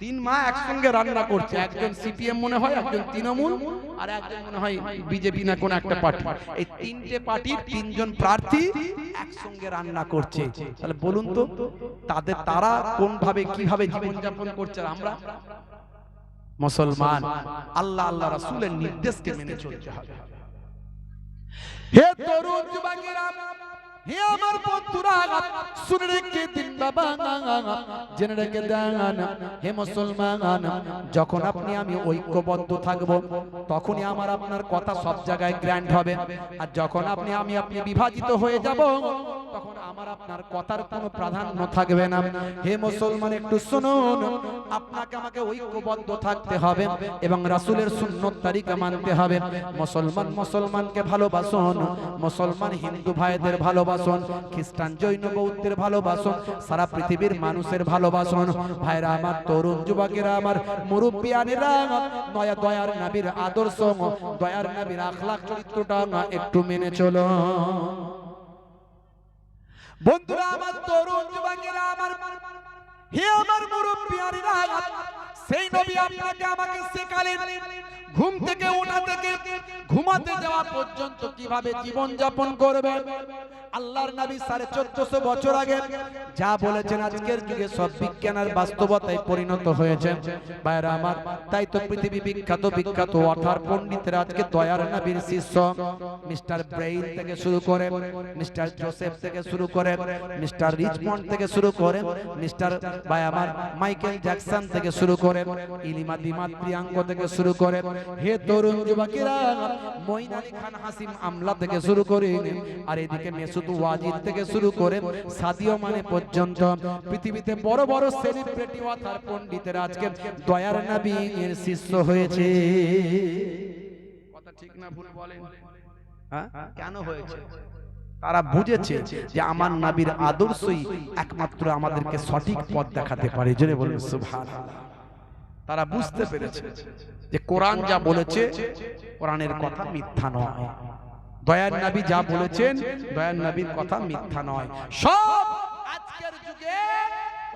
3 মা একসঙ্গে রান্না করছে। একজন সিপিএম মনে হয়, একজন তৃণমূল, আর একজন মনে হয় বিজেপি না কোন একটা পার্টি। এই 3টে পার্টির 3 জন প্রার্থী একসঙ্গে রান্না করছে। তাহলে বলুন তো তারা কোন ভাবে কিভাবে জীবনযাপন করছে? আমরা মুসলমান, আল্লাহ রাসূলের নির্দেশকে মেনে চলতে হবে। হে তরুণ যুবকেরা, হে আমার বন্ধুরা শুনে রেখে দিন বাবা, জেনে রেখে দেন হে মুসলমান, যখন আপনি আমি ঐক্যবদ্ধ থাকবো তখনই আমার আপনার কথা সব জায়গায় গ্র্যান্ড হবে। আর যখন আপনি বিভাজিত হয়ে যাব তখন আমার আপনার কথার কোনো প্রাধান্য থাকবে না। হে মুসলমান একটু শুনুন, আপনাকে আমাকে ঐক্যবদ্ধ থাকতে হবে এবং রাসূলের সুন্নত তরিকা মানতে হবে। মুসলমান মুসলমানকে ভালোবাসুন, মুসলমান হিন্দু ভাইদের ভালোবাসুন, খ্রিস্টান জৈন বৌদ্ধের ভালোবাসুন, সারা পৃথিবীর মানুষের ভালোবাসুন। ভাইরা আমার, তরুণ যুবকেরা আমার, মুরব্বিয়ানেরা, দয়ার নবীর আদর্শ, দয়ার নবীর আখলাক চরিত্রটা একটু মেনে চলো। বন্ধুরা আমার, তরুণ যুবকেরা আমার, হে আমার মুরব্বিয়ানেরা, সেই নবী আপনাকে আমাকে শেখালেন ঘুম থেকে ওঠা থেকে ঘুমাতে যাওয়া পর্যন্ত কিভাবে জীবন যাপন করবে। আল্লাহর নবী 1450 বছর আগে যা বলেছেন আজকের যুগে সব বিজ্ঞান আর বাস্তবতায় পরিণত হয়েছে। ভাইরা আমার, তাই তো পৃথিবী বিখ্যাত অথার পণ্ডিতরা আজকে দয়ার নবীর শিষ্য। মিস্টার ব্রেইন থেকে শুরু করে, মিস্টার জোসেফ থেকে শুরু করে, মিস্টার রিচমন্ড থেকে শুরু করে, মিস্টার ভাই আমার মাইকেল জ্যাকসন থেকে শুরু করে, ইলিমা দিমাত প্রিয়াঙ্ক থেকে শুরু করে, হে তরুণ যুবকেরা, মঈন আলী খান হাসিম আমলা থেকে শুরু করে, আর এদিকে মেসুদ ওয়াজিদ থেকে শুরু করে সাদিও মানে পর্যন্ত পৃথিবীতে বড় বড় সেলিব্রিটি অথার পণ্ডিতেরা আজকে দয়ার নবীর শিষ্য হয়েছে। কথা ঠিক না ভুল বলেন? হ্যাঁ, কেন হয়েছে? তারা বুঝেছে যে আমার নবীর আদর্শই একমাত্র আমাদেরকে সঠিক পথ দেখাতে পারে। জোরে বলুন সুবহানাল্লাহ। তারা বুঝতে পেরেছে যে কোরআন যা বলেছে কোরআনের কথা মিথ্যা নয়, দয়ার নবী যা বলেছেন দয়ার নবীর কথা মিথ্যা নয়। সব আজকের যুগে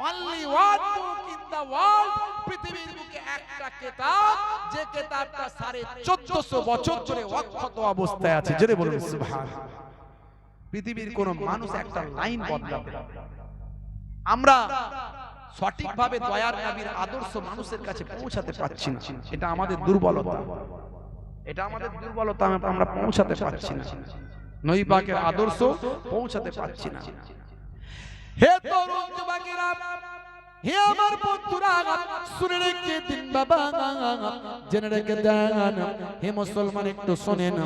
only one book in the world, পৃথিবীর বুকে একটা কিতাব, যে কিতাবটা 1450 বছর ধরে অক্ষত অবস্থায় আছে। জোরে বলুন সুবহানাল্লাহ। পৃথিবীর কোন মানুষ একটা লাইন বদলাবে না। আমরা সঠিকভাবে দয়ার নবীর আদর্শ মানুষের কাছে পৌঁছাতে পারছি না, এটা আমাদের দুর্বলতা, এটা আমাদের দুর্বলতা। আমরা পৌঁছাতে পারছি না, নবী পাকের আদর্শ পৌঁছাতে পারছি না। হে তরুণ যুবকেরা, হে আমার বন্ধুরা, শুনে রেখে দিন বাবা, জেনে রেখে দেন হে মুসলমান একটু শোনেন,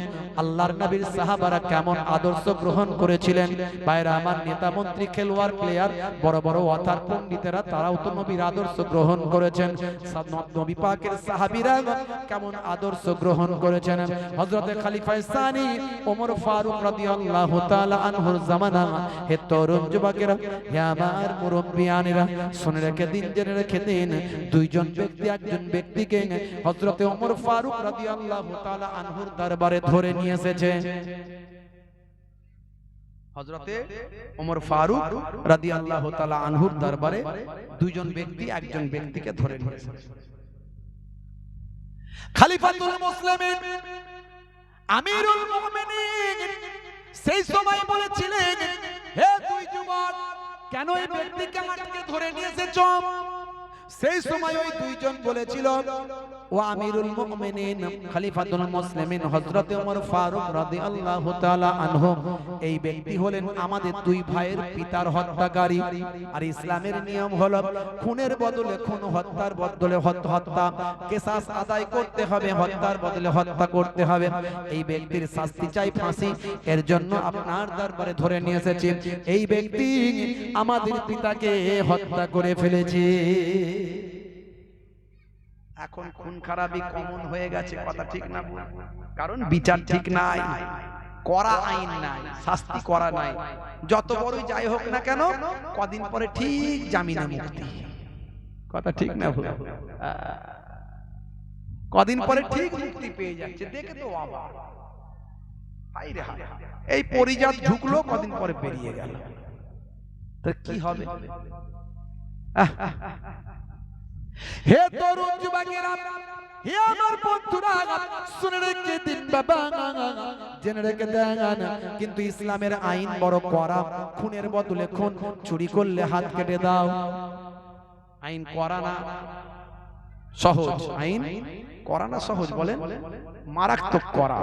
আল্লাহর নবীর সাহাবারা কেমন আদর্শ গ্রহণ করেছিলেন। ভাইরা আমার, নেতা মন্ত্রী খেলোয়াড় প্লেয়ার বড় বড় অথার পণ্ডিতেরা তারাও তো নবীর আদর্শ গ্রহণ করেছেন। নবী পাকের সাহাবীরা কেমন আদর্শ গ্রহণ করেছেন। হযরতে খলিফা সানি ওমর ফারুক রাদিয়াল্লাহু তাআলা আনহুর জামানা। হে তরুণ যুবকেরা, হে আমার মুরব্বিয়ানেরা, শুনে রেখে দিন, জেনে রেখে দিন, দুইজন ব্যক্তি একজন ব্যক্তিকে হযরতে ওমর ফারুক রাদিয়াল্লাহু তাআলা আনহুর দরবারে ধরে নিয়ে এসেছে। হযরতে ওমর ফারুক রাদিয়াল্লাহু তাআলা আনহুর দরবারে দুইজন ব্যক্তি একজন ব্যক্তিকে ধরে নিয়ে এসেছে। খলিফাতুল মুসলিমিন আমিরুল মুমিনিন সেই সময় বলেছিলেন, হে দুই যুবক, কেন এই ব্যক্তিকে আটকে ধরে নিয়ে এসেছো? সেই সময় ওই দুইজন বলেছিল, ও আমিরুল মুমিনিন খলিফাতুল মুসলিমিন হযরত ওমর ফারুক রাদিয়াল্লাহু তাআলা আনহু, এই ব্যক্তি হলেন আমাদের দুই ভাইয়ের পিতার হত্যাকারী। আর ইসলামের নিয়ম হলো খুনের বদলে খুন, হত্যার বদলে হত্যা, কিসাস আদায় করতে হবে, হত্যার বদলে হত্যা করতে হবে। এই ব্যক্তির শাস্তি চাই ফাঁসি, এর জন্য আপনার দরবারে ধরে নিয়ে এসেছি। এই ব্যক্তি আমাদের পিতাকে হত্যা করে ফেলেছে। এখন খুন খারাপি কমন হয়ে গেছে, কথা ঠিক না? কারণ বিচার ঠিক নাই, করা আইন নাই, শাস্তি করা নাই। যত বড়ই যাই হোক না কেন, কদিন পরে ঠিক জামিনে মুক্তি, কথা ঠিক না? কদিন পরে ঠিক মুক্তি পেয়ে যাচ্ছে, দেখে তো আবার এই পরিজাত ঢুকলো, কদিন পরে বেরিয়ে গেল, তো কি হবে? হে তরুণ যুবকেরা, হে আমার বন্ধুরা, শুনে রেখে দিন বাবা, জেনে রেখে দেন, কিন্তু ইসলামের আইন বড় কড়া। খুনের বদলে খুন, চুরি করলে হাত কেটে দাও। আইন করা না সহজ, আইন করা না সহজ, বলেন মারাত্মক করা।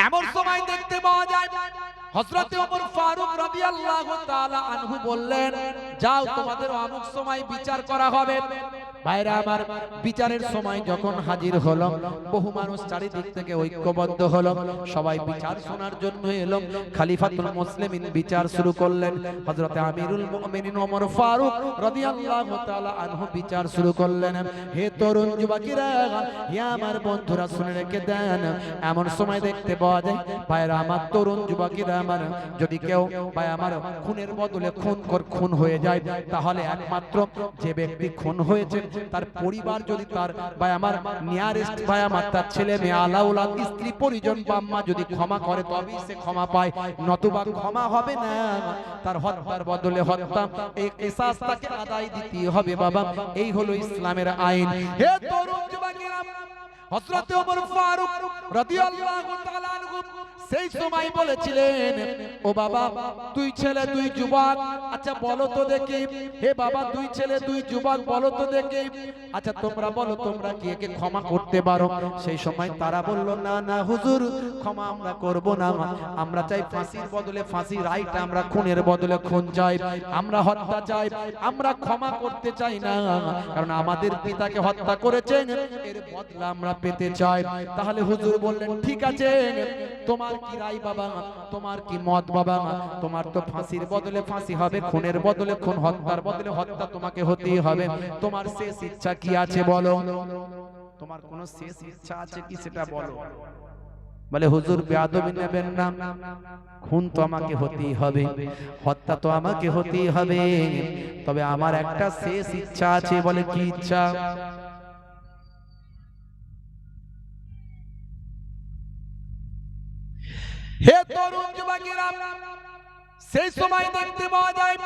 এমন সময় দেখতে পাওয়া যায় হযরতে ওমর ফারুক রাদিয়াল্লাহু তাআলা আনহু বললেন, যাও তোমাদের অমুক সময় বিচার করা হবে। ভাইরা আমার, বিচারের সময় যখন হাজির হলো, বহু মানুষ চারিদিক থেকে ঐক্যবদ্ধ হলো, সবাই বিচার শোনার জন্য এলো। খলিফাতুল মুসলিমিন বিচার শুরু করলেন। হযরতে আমিরুল মুমিনিন ওমর ফারুক রাদিয়াল্লাহু তাআলা আনহু বিচার শুরু করলেন। হে তরুণ যুবকেরা, হে আমার বন্ধুরা, শুনে রেখে দেন, এমন সময় দেখতে পাওয়া যায়, ভাইরা আমার, তরুণ যুবকেরা আমার, যদি কেউ ভাই আমার খুনের বদলে খুন হয়ে যায়, তাহলে একমাত্র যে ব্যক্তি খুন হয়েছে তার পরিবার যদি তার ভাই আমার নিয়ারেস্ট ভাই আমার তার ছেলে মেয়ে আলাউলাদ স্ত্রী পরিজন বাম্মা যদি ক্ষমা করে তবেই সে ক্ষমা পায়, নতুবা ক্ষমা হবে না। তার হত্যার বদলে হত্যা, এই কিসাস তাকে আদায় দিতে হবে বাবা। এই হলো ইসলামের আইন। হে তরুণ যুবকেরা, হযরত ওমর ফারুক রাদিয়াল্লাহু তাআলা আনহু সেই সময় বলেছিলেন, ও বাবা, দুই ছেলে দুই যুবক, আচ্ছা বলো তো দেখি, হে বাবা, দুই ছেলে দুই যুবক, বলো তো দেখি, আচ্ছা তোমরা বলো, তোমরা কি একে ক্ষমা করতে পারো? সেই সময় তারা বলল, না না হুজুর, ক্ষমা আমরা করব না, আমরা চাই ফাঁসির বদলে ফাঁসি, রাইট, আমরা খুনের বদলে খুন চাই, আমরা হত্যা চাই, আমরা ক্ষমা করতে চাই না, কারণ আমাদের পিতাকে হত্যা করেছেন, এর বদলা আমরা পেতে চাই। তাহলে হুজুর বললেন, ঠিক আছে, তোমার কি রায় বাবা, তোমার কি মত বাবা? তোমার তো ফাঁসির বদলে ফাঁসি হবে, খুনের বদলে খুন, হত্যার বদলে হত্যা তোমাকে হতেই হবে। তোমার শেষ ইচ্ছা কি আছে বলো? তোমার কোন শেষ ইচ্ছা আছে কি সেটা বলো। বলে, হুজুর বেয়াদবি নেবেন না, খুন তো আমাকে হতেই হবে, হত্যা তো আমাকে হতেই হবে, তবে আমার একটা শেষ ইচ্ছা আছে। বলে, কি ইচ্ছা? হে তরুণ যুবকেরা, সেই সময় দেখতে পাওয়া যায়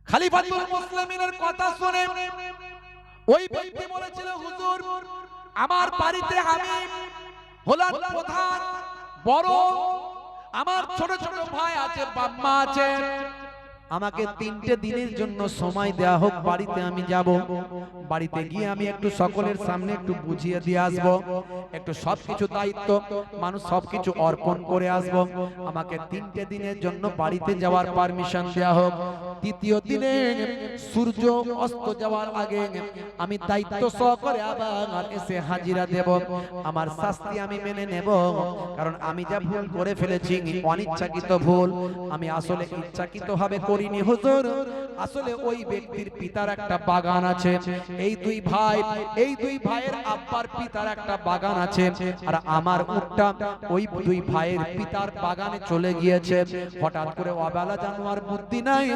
খলিফাতুল মুসলিমিনের কথা শুনে ওই ব্যক্তি বলেছিল, হুজুর, আমার বাড়িতে আমি হলাম প্রধান, বড়, আমার ছোট ছোট ভাই আছে, বাম্মা আছে, আমাকে 3টে দিনের জন্য সময় দেয়া হোক, বাড়িতে আমি যাব, বাড়িতে গিয়ে আমি একটু সকলের সামনে একটু বুঝিয়ে দিয়ে আসব, একটু সবকিছু দায়িত্ব মানুষ সবকিছু অর্পণ করে আসব, আমাকে 3টে দিনের জন্য বাড়িতে যাওয়ার পারমিশন দেয়া হোক। 3য় দিনে সূর্য অস্ত যাওয়ার আগে আমি দায়িত্ব সহকারে আবার এসে হাজিরা দেব, আমার শাস্তি আমি মেনে নেব, কারণ আমি যা ভুল করে ফেলেছি অনিচ্ছাকৃত ভুল, আমি আসলে ইচ্ছাকৃতভাবে করিনি হুজুর। আসলে ওই ব্যক্তির পিতার একটা বাগান আছে, এই দুই ভাইয়ের আব্বার পিতার একটা বাগান আছে, আর আমার উটটা ওই দুই ভাইয়ের পিতার বাগানে চলে গিয়েছে। হঠাৎ করে অবেলা জানোয়ার বুদ্ধি নাই,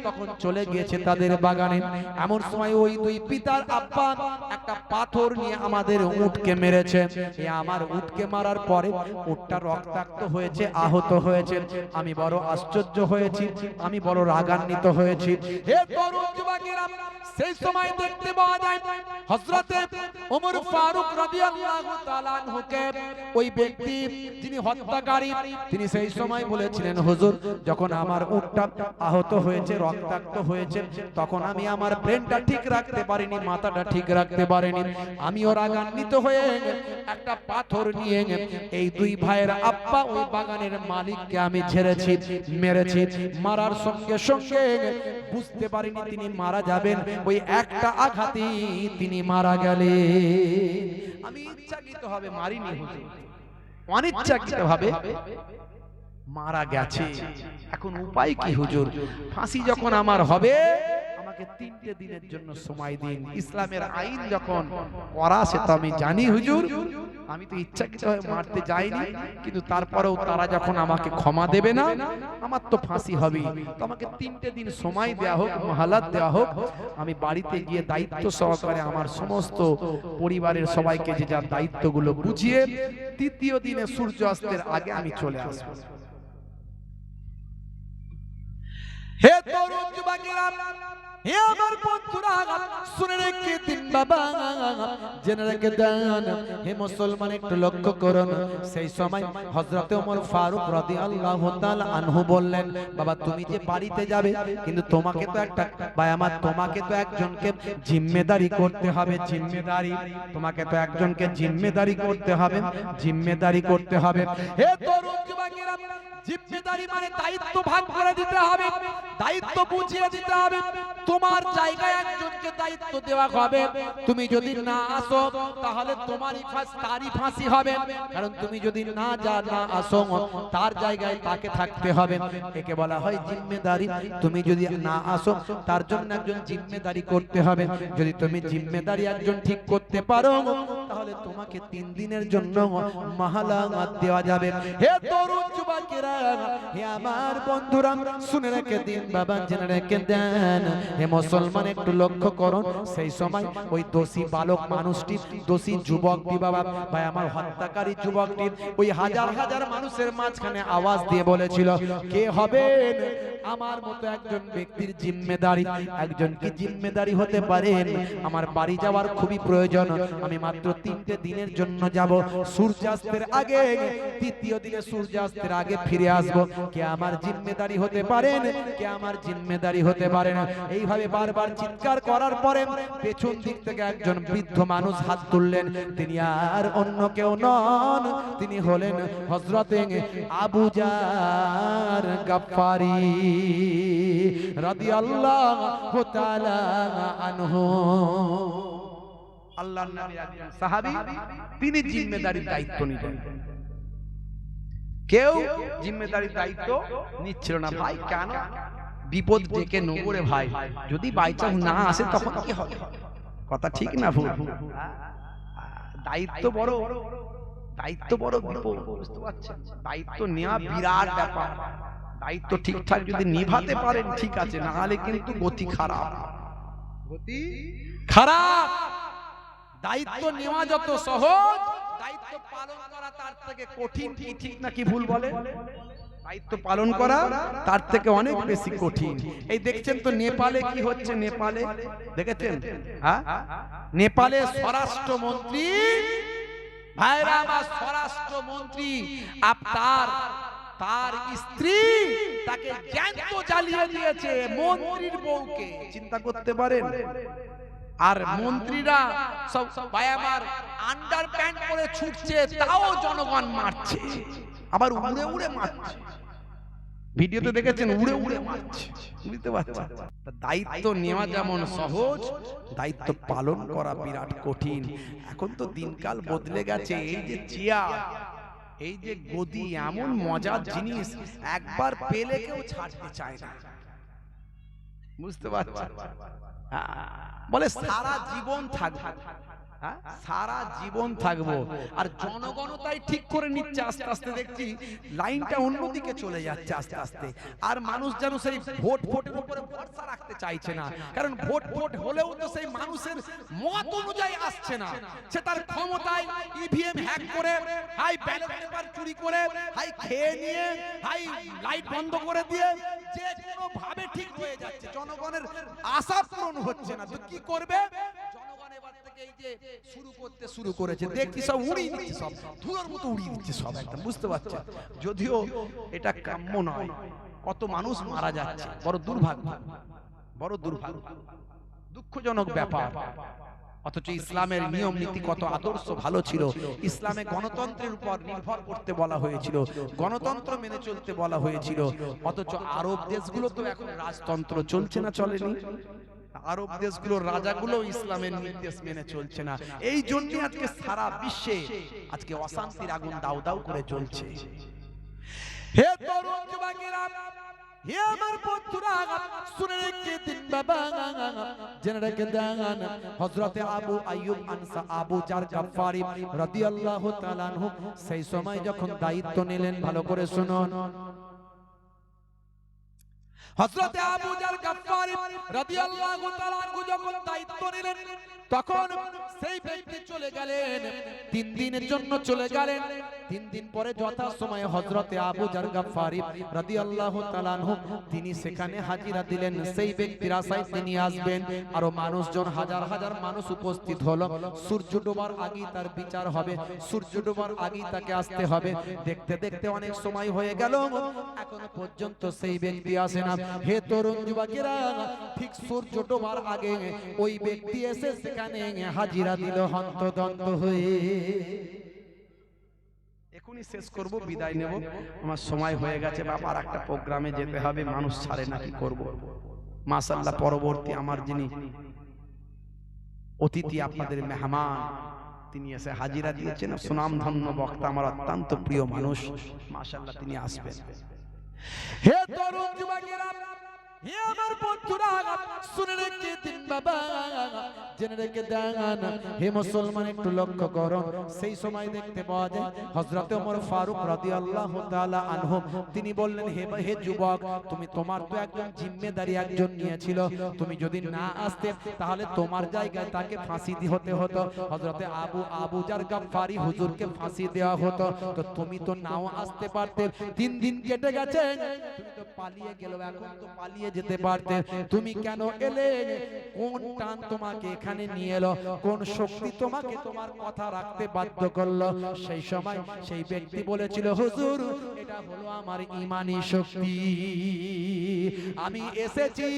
তখন চলে গিয়েছে তাদের বাগানে। এমন সময় ওই দুই পিতার আব্বা একটা পাথর নিয়ে আমাদের উটকে মেরেছে। আমার উটকে মারার পরে উটটা রক্তাক্ত হয়েছে, আহত হয়েছে। আমি বড় আশ্চর্য হয়েছি, আমি বড় রাগান্বিত হয়েছি। হে তরুণ যুবকেরা, সেই সময় দেখতে পাওয়া যায় হযরতে ওমর ফারুক রাদিয়াল্লাহু তাআলা আনহুকে ওই ব্যক্তি যিনি হত্যাকারী তিনি সেই সময় বলেছিলেন, হুজুর, যখন আমার উটটা আহত হয়েছে, রক্তাক্ত হয়েছে, তখন আমি আমার ব্রেনটা ঠিক রাখতে পারিনি, মাথাটা ঠিক রাখতে পারিনি, আমিও রাগান্বিত হয়ে একটা পাথর নিয়ে এই দুই ভাইয়ের আব্বা ওই বাগানের মালিককে আমি ঝেড়েছি, মেরেছি। মারার সঙ্গে সঙ্গে বুঝতে পারিনি তিনি মারা যাবেন, ওই একটা আঘাতেই তিনি মারা গেলেন। আমি ইচ্ছাকৃতভাবে মারিনি হুজুর, অনিচ্ছাকৃতভাবে মারা গেছে। এখন উপায় কি হুজুর? ফাঁসি যখন আমার হবে, আমাকে 3টে দিনের জন্য সময় দিন। ইসলামের আইন যখন করা সেটা আমি জানি হুজুর, আমি তো ইচ্ছাকৃতভাবে মারতে যাইনি, কিন্তু তারপরেও তারা যখন আমাকে ক্ষমা দেবে না, আমার তো ফাঁসি হবে, তো আমাকে 3টে দিন সময় দেয়া হোক, মহালাত দেওয়া হোক, আমি বাড়িতে গিয়ে দায়িত্ব সহকারে আমার সমস্ত পরিবারের সবাইকে যে যার দায়িত্বগুলো বুঝিয়ে 3য় দিনে সূর্যাস্তের আগে আমি চলে আসবো। হে তরুণ যুবকেরা, হে আমার বন্ধুরা, শুনে রেখে দিন বাবা, জেনে রেখে দেন। হে মুসলমান, একটু লক্ষ্য করুন। সেই সময় হযরতে ওমর ফারুক রাদিয়াল্লাহু তাআলা আনহু বললেন, বাবা তুমি যে বাড়িতে যাবে, কিন্তু তোমাকে তো একটা তোমাকে তো একজনকে জিম্মেদারি করতে হবে, জিম্মেদারি, তোমাকে তো একজনকে জিম্মেদারি করতে হবে, জিম্মেদারি করতে হবে। হে তরুণ যুবকেরা, জিম্মেদারি মানে দায়িত্ব ভাগ করে দিতে হবে, দায়িত্ব বুঝিয়ে দিতে হবে। তোমার জায়গায় একজনকে দায়িত্ব দেওয়া হবে, তুমি যদি না আসো তাহলে তোমারই তারই ফাঁসি হবে, কারণ তুমি যদি না আসো তার জায়গায় তাকে থাকতে হবে। একে বলা হয় জিম্মেদারি। তুমি যদি না আসো তার জন্য একজন জিম্মেদারি করতে হবে। যদি তুমি জিম্মেদারি একজন ঠিক করতে পারো তাহলে তোমাকে 3 দিনের জন্য মাহালাত দেওয়া যাবে। হে তরুণ যুবকেরা, হে আমার বন্ধুরা, শুনে রেখে দিন বাবা, জেনে রেখে দেন। হে মুসলমান, একটু লক্ষ্য করুন, সেই সময় ওই দোষী বালক মানুষটি, দোষী যুবকটি বাবা ভাই আমার, হত্যাকারী যুবকটি ওই হাজার হাজার মানুষের মাঝখানে আওয়াজ দিয়ে বলেছিল, কে হবেন আমার মতো একজন ব্যক্তির জিম্মেদারি? একজন কি জিম্মেদারি হতে পারেন? আমার বাড়ি যাওয়ার খুবই প্রয়োজন, আমি মাত্র 3টে দিনের জন্য যাব, সূর্যাস্তের আগে, 3য় দিনে সূর্যাস্তের আগে ফিরে আসব। কে আমার জিম্মেদারি হতে পারেন? কে আমার জিম্মেদারি হতে পারেন? এইভাবে বারবার চিৎকার করার পরে পেছন দিক থেকে একজন বৃদ্ধ মানুষ হাত তুললেন। তিনি আর অন্য কেউ নন, তিনি হলেন হযরতে আবু জার গাফফারি রাদিয়াল্লাহু তাআলা আনহু। আল্লাহর নবী একজন সাহাবী, তিনি জিম্মেদারির দায়িত্ব নিলেন। কেউ জিম্মেদারির দায়িত্ব নিচ্ছিল না। ভাই কেন বিপদ ডেকে নগরে ভাই, যদি বাইচান্স না আসে তখন কি হবে? কথা ঠিক না ভুল? দায়িত্ব বড়, দায়িত্ব বড় বিপদ, বুঝতে পারছেন? দায়িত্ব নেওয়া বিরাট ব্যাপার। দায়িত্ব ঠিকঠাক যদি নিভাতে পারেন ঠিক আছে, না হলে কিন্তু গতি খারাপ, গতি খারাপ। দায়িত্ব নেওয়া যত সহজ, দায়িত্ব পালন করা তার থেকে কঠিন। কি ঠিক নাকি ভুল বলে? দায়িত্ব পালন করা তার থেকে অনেক বেশি কঠিন। এই দেখছেন তো নেপালে কি হচ্ছে? নেপালে দেখেছেন? হ্যাঁ, নেপালে স্বরাষ্ট্রমন্ত্রী, ভাইরা আমার, স্বরাষ্ট্রমন্ত্রী তার স্ত্রী তাকে জ্যান্ত জ্বালিয়ে দিয়েছে, মন্ত্রীর বউকে। চিন্তা করতে পারেন? আর মন্ত্রীরা সব ভাই আমার আন্ডার প্যান্ট পরে ছুটছে, তাও জনগণ মারছে, আবার উড়ে উড়ে মারছে। ভিডিওতে দেখেছেন উড়ে উড়ে মারছে, বুঝতে পারছেন? দায়িত্ব নেওয়া যেমন সহজ, দায়িত্ব পালন করা বিরাট কঠিন। এখন তো দিনকাল বদলে গেছে। এই যে চেয়ার, এই যে গদি, এমন মজার জিনিস, একবার পেলে কেউ ছাড়তে চায় না, বুঝতে পারছেন? বলে সারা জীবন থাকবে, সারা জীবন থাকবো। আর জনগণ তাই ঠিক করে নিচ্ছে, আস্তে আস্তে দেখছি লাইনটা অন্যদিকে চলে যাচ্ছে আস্তে আস্তে। আর মানুষ যেন সেই ভোটের উপরে ভরসা রাখতে চাইছে না, কারণ ভোট হলেও তো সেই মানুষের মত অনুযায়ী আসছে না। সে তার ক্ষমতায় ইভিএম হ্যাক করে, হাই ব্যালট পেপার চুরি করে, হাই খেয়ে নিয়ে, হাই লাইট বন্ধ করে দিয়ে যে কোনো ভাবে ঠিক হয়ে যাচ্ছে। জনগণের আশা পূরণ হচ্ছে না, তো কি করবে? জনগণ এবার থেকে এই যে শুরু করেছে, দেখছি সব উড়িয়ে দিচ্ছে, সব ধুলোর মতো উড়িয়ে দিচ্ছে সব একদম, বুঝতে পারছেন? যদিও এটা কাম্য নয়, কত মানুষ মারা যাচ্ছে, বড় দুর্ভাগ্য, বড় দুর্ভাগ্য, দুঃখজনক ব্যাপার। অথচ ইসলামের নিয়ম নীতি কত আদর্শ ভালো ছিল। ইসলামে গণতন্ত্রের উপর নির্ভর করতে বলা হয়েছিল, গণতন্ত্র মেনে চলতে বলা হয়েছিল। অথচ আরব দেশগুলো তো এখন রাজতন্ত্র চলছে না, চলেনি? আরব দেশগুলোর রাজাগুলো ইসলামের নির্দেশ মেনে চলছে না। এই জন্য আজকে সারা বিশ্বে আজকে অশান্তির আগুন দাউ দাউ করে জ্বলছে। হে তরুণ যুবকেরা, হে আমার বন্ধুরা, শুনে রেখে দিন বাবা, জেনে রেখে দেন। হযরতে আবু আইয়ুব আনসা আবু জার গাফফারি রাদিয়াল্লাহু তাআলা আনহু সেই সময় যখন দায়িত্ব নিলেন, ভালো করে শুনুন। হযরতে আবু জার গাফফারি রাদিয়াল্লাহু তাআলা আনহু যখন দায়িত্ব নিলেন, তখন সেই ব্যক্তি চলে গেলেন, 3 দিনের জন্য চলে গেলেন। 3 দিন পরে যথা সময়ে হযরতে আবু জার গাফফারি রাদিয়াল্লাহু তাআলা আনহু তিনি সেখানে হাজিরা দিলেন। সেই ব্যক্তির আশায় তিনি আসবেন, আরো মানুষজন, হাজার হাজার মানুষ উপস্থিত হলো। সূর্য ডোবার আগেই তার বিচার হবে, সূর্য ডোবার আগেই তাকে আসতে হবে। দেখতে দেখতে অনেক সময় হয়ে গেল, এখনো পর্যন্ত সেই ব্যক্তি আসে না। হে তরুণ যুবকেরা, ঠিক সূর্য ডোবার আগে ওই ব্যক্তি এসে সেখানে হাজিরা দিল হন্তদন্ত হয়ে। এক্ষুনি শেষ করব, বিদায় নেব, আমার সময় হয়ে গেছে বাবা, আর একটা প্রোগ্রামে যেতে হবে, মানুষ ছাড়ে না, কি করব। মাশাআল্লাহ, পরবর্তী আমার যিনি অতিথি, আপনাদের মেহমান, তিনি এসে হাজিরা দিয়েছেন, সুনামধন্য বক্তা, আমার অত্যন্ত প্রিয় মানুষ, মাশাআল্লাহ, তিনি আসবেন। হে তরুণ যুবকেরা, হে আমার বন্ধুরা, শুনে রেখে দিন বাবা, জেনে রেখে দেন। হে মুসলমান, একটু লক্ষ্য করুন, সেই সময় দেখতে পাওয়া যায় হযরত ওমর ফারুক রাদিয়াল্লাহু তাআলা আনহু, তিনি বললেন, হে যুবক, তুমি তোমার তো একজন জিম্মেদারি একজন নিয়েছিল, তুমি যদি না আসতে তাহলে তোমার জায়গায় তাকে ফাঁসি হতে হতো, হযরতে আবু জার গাফফারি হুজুরকে ফাঁসি দেওয়া হতো, তো তুমি তো নাও আসতে পারতে। 3 দিন কেটে গেছে, তুমি তো পালিয়ে গেলে, এখন তো পালিয়ে যেতে পারতে, তুমি কেন এলে? কোন টান তোমাকে এখানে নিয়ে এলো? কোন শক্তি তোমাকে তোমার কথা রাখতে বাধ্য করলো? সেই সময় সেই ব্যক্তি বলেছিল, হুজুর, এটা হলো আমার ঈমানি শক্তি, আমি এসেছি,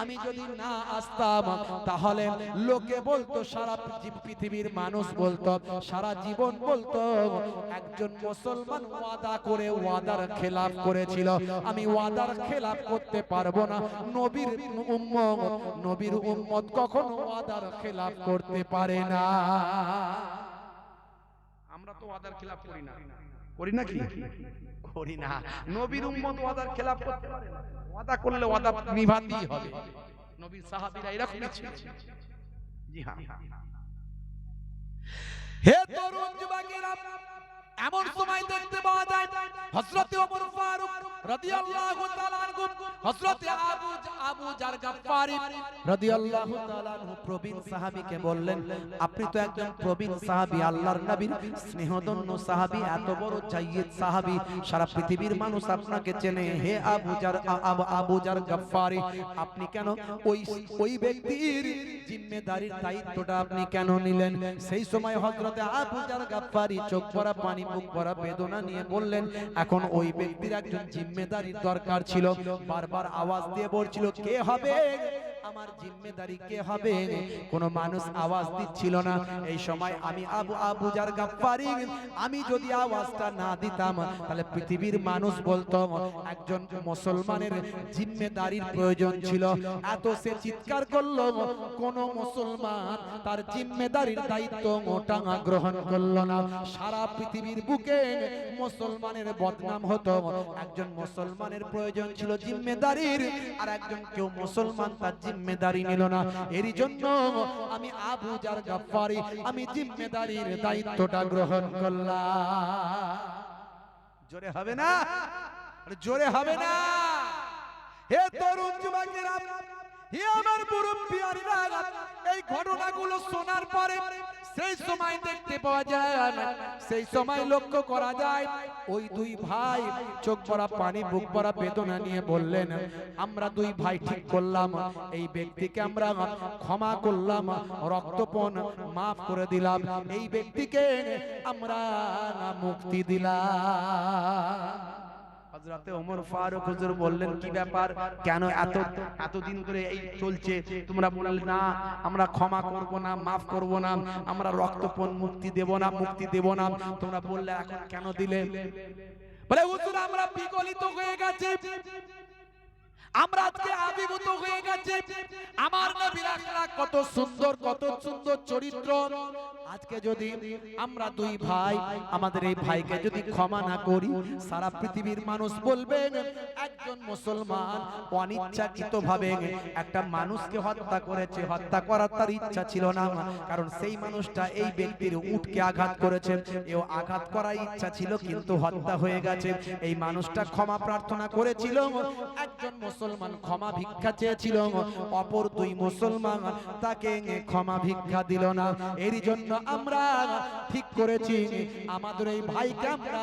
আমি যদি না আসতাম তাহলে লোকে বলতো, সারা পৃথিবীর মানুষ বলতো, সারা জীবন বলতো, একজন মুসলমান ওয়াদা করে ওয়াদার খেলাফ করেছিল, আমি ওয়াদার খেলাফ করতে পারবো না। নবীর উম্মত কখনো ওয়াদার খেলাফ করতে পারে না। আমরা তো ওয়াদার খেলাফ করি না, করি না কি? করি না। নবীর উম্মত ওয়াদার খেলাফ করতে পারে না, ওয়াদা করলে ওয়াদা নিভাতেই হবে। নবীর সাহাবীরা এরকমই ছিল। জি হ্যাঁ। হে তরুণ যুবকেরা, এমন সময় দেখতে পাওয়া যায় হযরত ওমর ফারুক রাদিয়াল্লাহু তাআলা আনহু, হযরত আবু জার গাফফারি রাদিয়াল্লাহু তাআলা আনহু প্রবীণ সাহাবীকে বললেন, আপনি তো একজন প্রবীণ সাহাবী, আল্লাহর নবীর স্নেহধন্য সাহাবী, এত বড় জাইয়্যিদ সাহাবী, সারা পৃথিবীর মানুষ আপনাকে চেনে, হে আবু জার গাফফারি, আপনি কেন ওই ব্যক্তির জিম্মেদারির দায়িত্বটা আপনি কেন নিলেন? সেই সময় হযরত আবু জার গাফফারি চোখ ভরা পানি, মুখ ভরা বেদনা নিয়ে বললেন, এখন ওই ব্যক্তির একজন জিম্মেদারির দরকার ছিল, বারবার আওয়াজ দিয়ে বলছিল, কে হবে আমার জিম্মেদারি, কে হবে? কোন মানুষ আওয়াজ দিচ্ছিল না। এই সময় আমি আবু জার গাফফারি, আমি যদি আওয়াজটা না দিতাম তাহলে পৃথিবীর মানুষ বলতো একজন মুসলমানের জিম্মেদারির প্রয়োজন ছিল। এত সে চিৎকার করলো, কোন মুসলমান তার জিম্মেদারির দায়িত্ব মোটাঙা গ্রহণ করলো না। সারা পৃথিবীর বুকে মুসলমানের বদনাম হতো। একজন মুসলমানের প্রয়োজন ছিল জিম্মেদারির, আর একজন কেউ মুসলমান তার জিম্মেদারি নিল না। এরই জন্য আমি আবু জার গাফফারি, আমি জিম্মেদারির দায়িত্বটা গ্রহণ করলাম। জোরে হবে না? জোরে হবে না? হে তরুণ যুবকেরা, হে আমার মুরব্বিয়ারা, এই ঘটনাগুলো শোনার পরে সেই সময় দেখতে পাওয়া যায়, সেই সময় লক্ষ্য করা যায়, ওই দুই ভাই চোখ ভরা পানি, বুক ভরা বেদনা নিয়ে বললেন, আমরা দুই ভাই ঠিক করলাম, এই ব্যক্তিকে আমরা ক্ষমা করলাম, রক্তপণ মাফ করে দিলাম, এই ব্যক্তিকে আমরা মুক্তি দিলাম। হযরতে ওমর ফারুক হুজুর বললেন, কি ব্যাপার, কেন এতদিন ধরে এই চলছে, তোমরা বললে না আমরা ক্ষমা করব না, মাফ করব না, আমরা রক্তপণ মুক্তি দেব না, তোমরা বললে এখন কেন দিলে? বলে, হুজুর, আমরা বিগলিত হয়ে গেছি, আমরা আজকে আবির্ভূত হয়ে গেছি, আমার নবীর আখলাক কত সুন্দর, কত সুন্দর চরিত্র, আজকে যদি আমরা দুই ভাই, আমাদের এই ভাইকে যদি ক্ষমা না করি, সারা পৃথিবীর মানুষ বলবে একজন মুসলমান অনিচ্ছাকৃতভাবে একটা মানুষকে হত্যা করেছে, হত্যা করার তার ইচ্ছা ছিল না, কারণ সেই মানুষটা এই ব্যক্তির উটকে আঘাত করেছে, এও আঘাত করার ইচ্ছা ছিল কিন্তু হত্যা হয়ে গেছে। এই মানুষটা ক্ষমা প্রার্থনা করেছিল, একজন মুসলমান ক্ষমা ভিক্ষা চেয়েছিল, অপর দুই মুসলমান তাকে ক্ষমা ভিক্ষা দিল না। এরই জন্য আমরা ঠিক করেছি আমাদের এই ভাইকে আমরা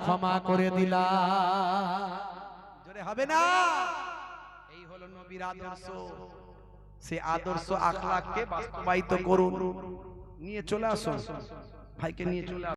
ক্ষমা করে দিলাম। জোরে হবে না? এই হলো নবীর আদর্শ। সে আদর্শ আখলাককে বাস্তবায়িত করুন, নিয়ে চলে আসুন, ভাইকে নিয়ে চলে আসুন।